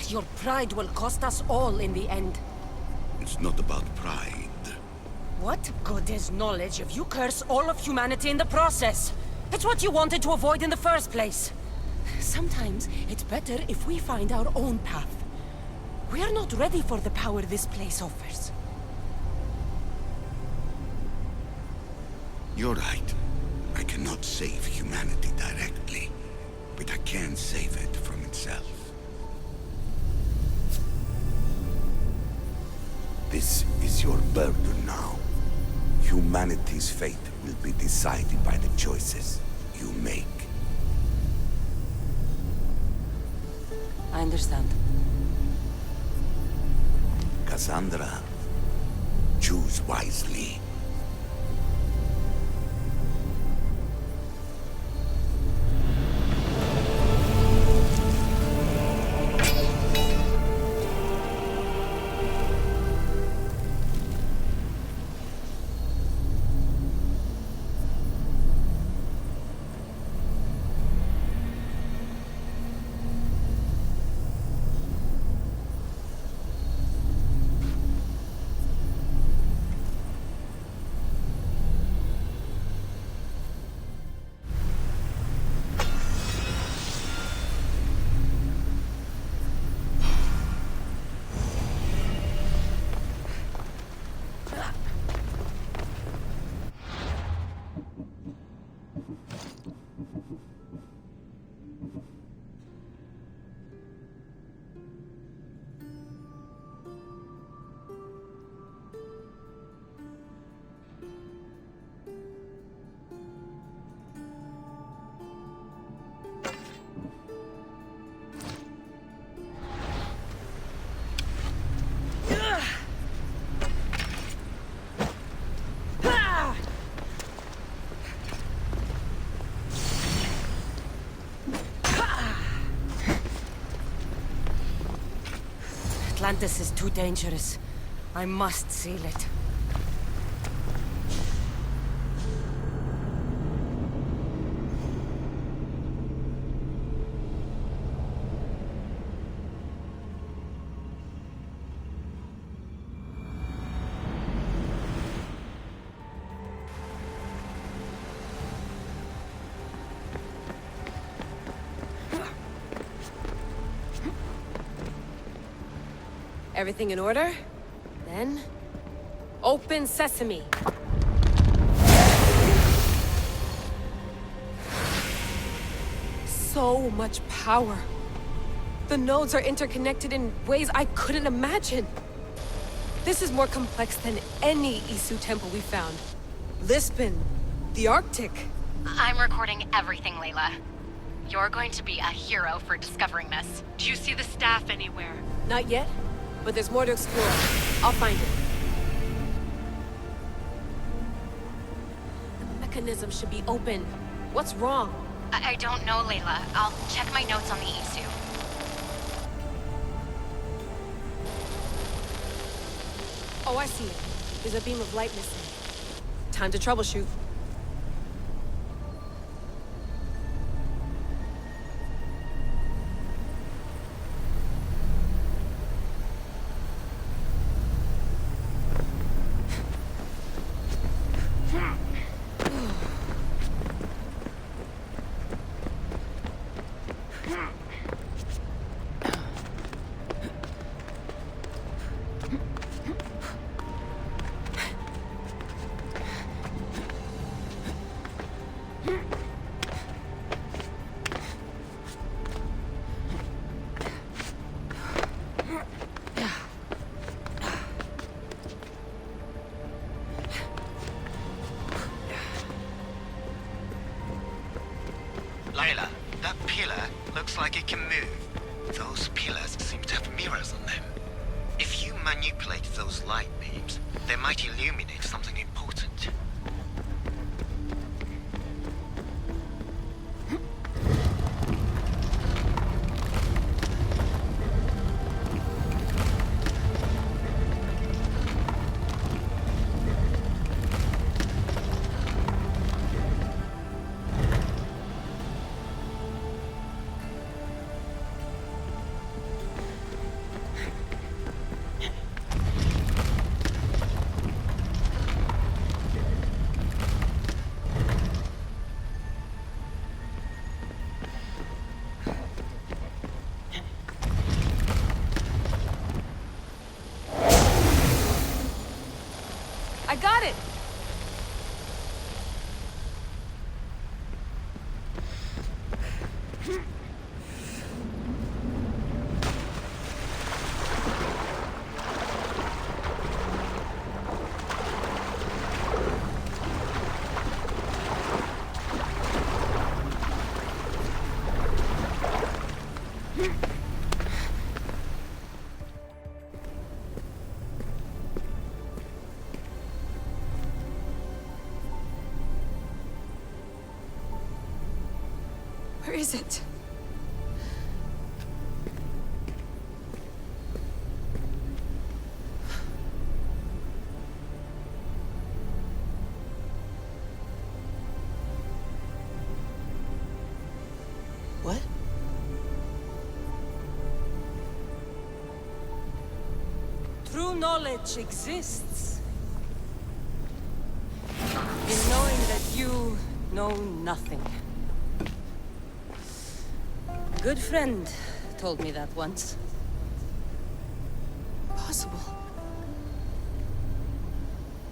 Your pride will cost us all in the end. It's not about pride. What good is knowledge if you curse all of humanity in the process? It's what you wanted to avoid in the first place. Sometimes it's better if we find our own path. We are not ready for the power this place offers. You're right. I cannot save humanity directly, but I can save it from itself. This is your burden now. Humanity's fate will be decided by the choices you make. I understand. Cassandra, choose wisely. Atlantis is too dangerous. I must seal it. Everything in order? Then... open sesame! So much power. The nodes are interconnected in ways I couldn't imagine. This is more complex than any Isu temple we found. Lisbon, the Arctic. I'm recording everything, Layla. You're going to be a hero for discovering this. Do you see the staff anywhere? Not yet, but there's more to explore. I'll find it. The mechanism should be open. What's wrong? I don't know, Layla. I'll check my notes on the Isu. Oh, I see it. There's a beam of light missing. Time to troubleshoot. Layla, that pillar looks like it can move. Those pillars seem to have mirrors on them. If you manipulate those light beams, they might illuminate something important. I got it! Where is it? What? True knowledge exists. In knowing that you know nothing. A good friend told me that once. Possible.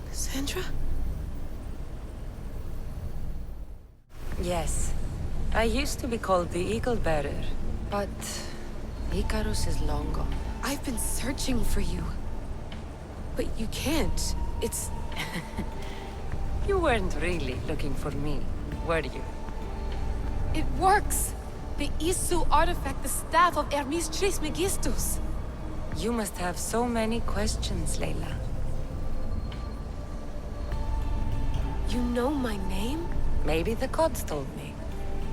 Cassandra? Yes. I used to be called the Eagle Bearer, but Icarus is long gone. I've been searching for you. But you can't. It's... You weren't really looking for me, were you? It works! The Isu artifact, the staff of Hermes Trismegistus. You must have so many questions, Layla. You know my name? Maybe the gods told me.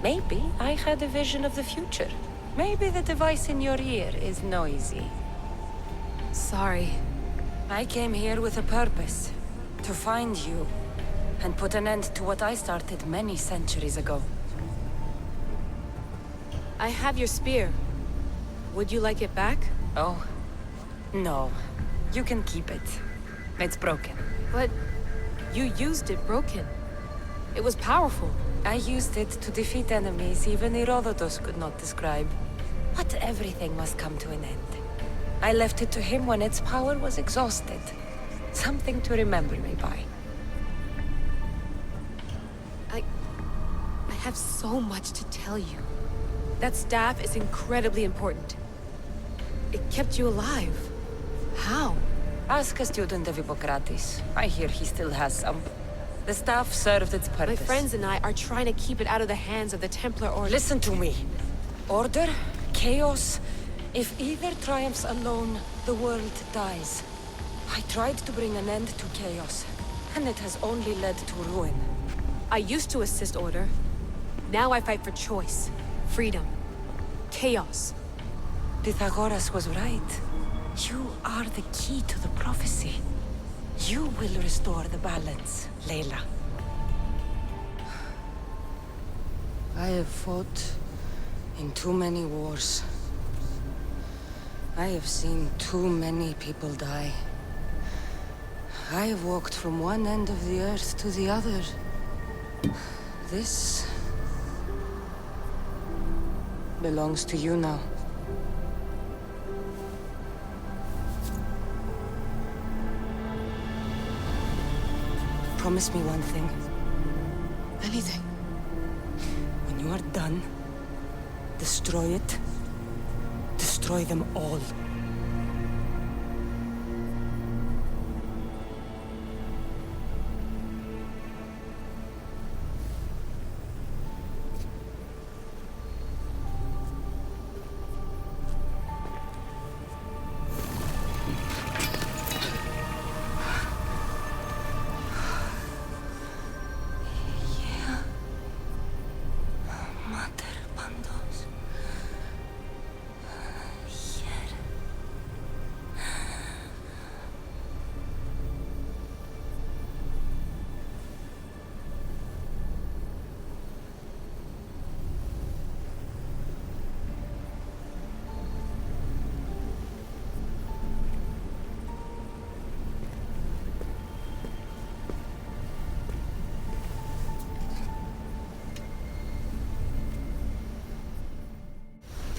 Maybe I had a vision of the future. Maybe the device in your ear is noisy. Sorry. I came here with a purpose. To find you. And put an end to what I started many centuries ago. I have your spear. Would you like it back? Oh. No. You can keep it. It's broken. But you used it broken. It was powerful. I used it to defeat enemies even Herodotus could not describe. But everything must come to an end. I left it to him when its power was exhausted. Something to remember me by. I have so much to tell you. That staff is incredibly important. It kept you alive. How? Ask a student of Hippocrates. I hear he still has some. The staff served its purpose. My friends and I are trying to keep it out of the hands of the Templar Order. Listen to me. Order, chaos. If either triumphs alone, the world dies. I tried to bring an end to chaos, and it has only led to ruin. I used to assist Order. Now I fight for choice, freedom, chaos. Pythagoras was right. You are the key to the prophecy. You will restore the balance, Layla. I have fought in too many wars. I have seen too many people die. I have walked from one end of the earth to the other. This belongs to you now. Promise me one thing. Anything. When you are done, destroy it. Destroy them all.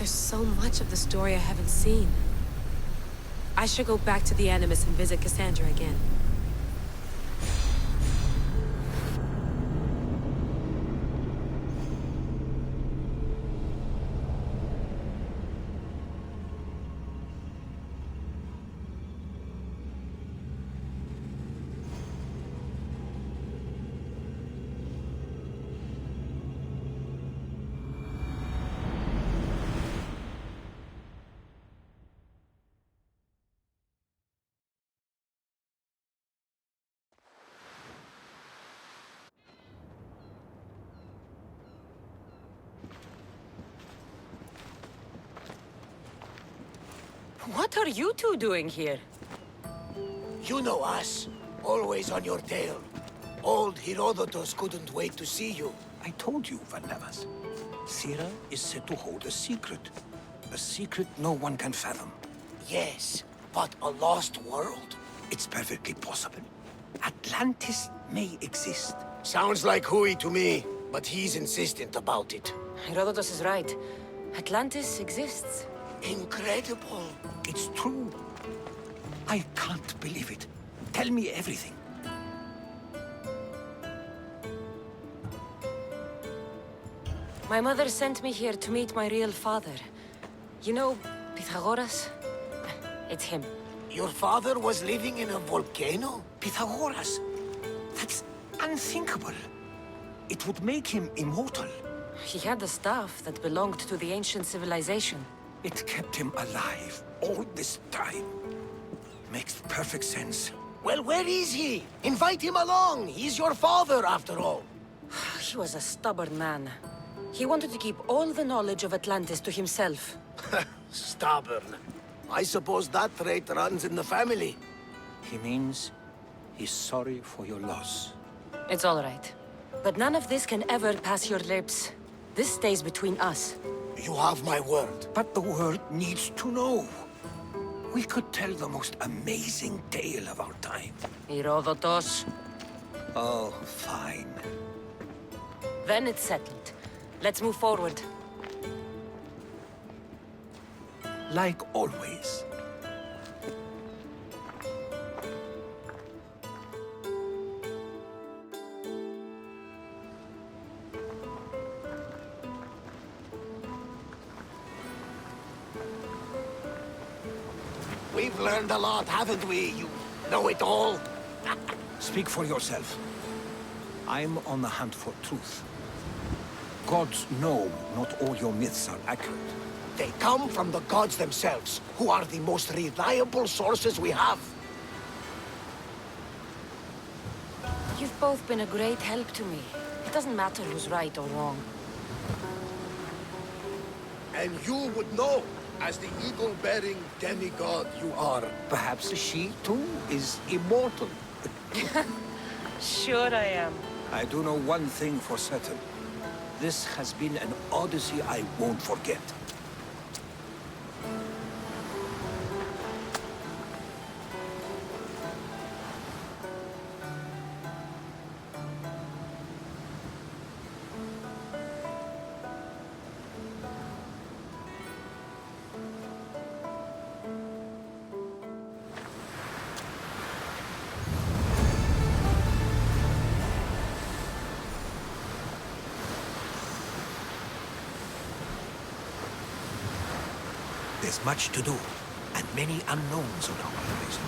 There's so much of the story I haven't seen. I should go back to the Animus and visit Cassandra again. What are you two doing here? You know us. Always on your tail. Old Herodotus couldn't wait to see you. I told you, Varnavas. Sira is said to hold a secret. A secret no one can fathom. Yes, but a lost world? It's perfectly possible. Atlantis may exist. Sounds like Hui to me, but he's insistent about it. Herodotus is right. Atlantis exists. Incredible. It's true. I can't believe it. Tell me everything. My mother sent me here to meet my real father. You know, Pythagoras? It's him. Your father was living in a volcano? Pythagoras? That's unthinkable. It would make him immortal. He had the staff that belonged to the ancient civilization. It kept him alive all this time. Makes perfect sense. Well, where is he? Invite him along. He's your father, after all. He was a stubborn man. He wanted to keep all the knowledge of Atlantis to himself. Stubborn. I suppose that trait runs in the family. He means he's sorry for your loss. It's all right. But none of this can ever pass your lips. This stays between us. You have my word. But the world needs to know. We could tell the most amazing tale of our time. Herodotus. Oh, fine. Then it's settled. Let's move forward. Like always. We've learned a lot, haven't we? You know it all. Speak for yourself. I'm on the hunt for truth. Gods know not all your myths are accurate. They come from the gods themselves, who are the most reliable sources we have. You've both been a great help to me. It doesn't matter who's right or wrong. And you would know, as the eagle-bearing demigod you are. Perhaps she, too, is immortal. Sure I am. I do know one thing for certain. This has been an Odyssey I won't forget. There's much to do, and many unknowns on our horizon.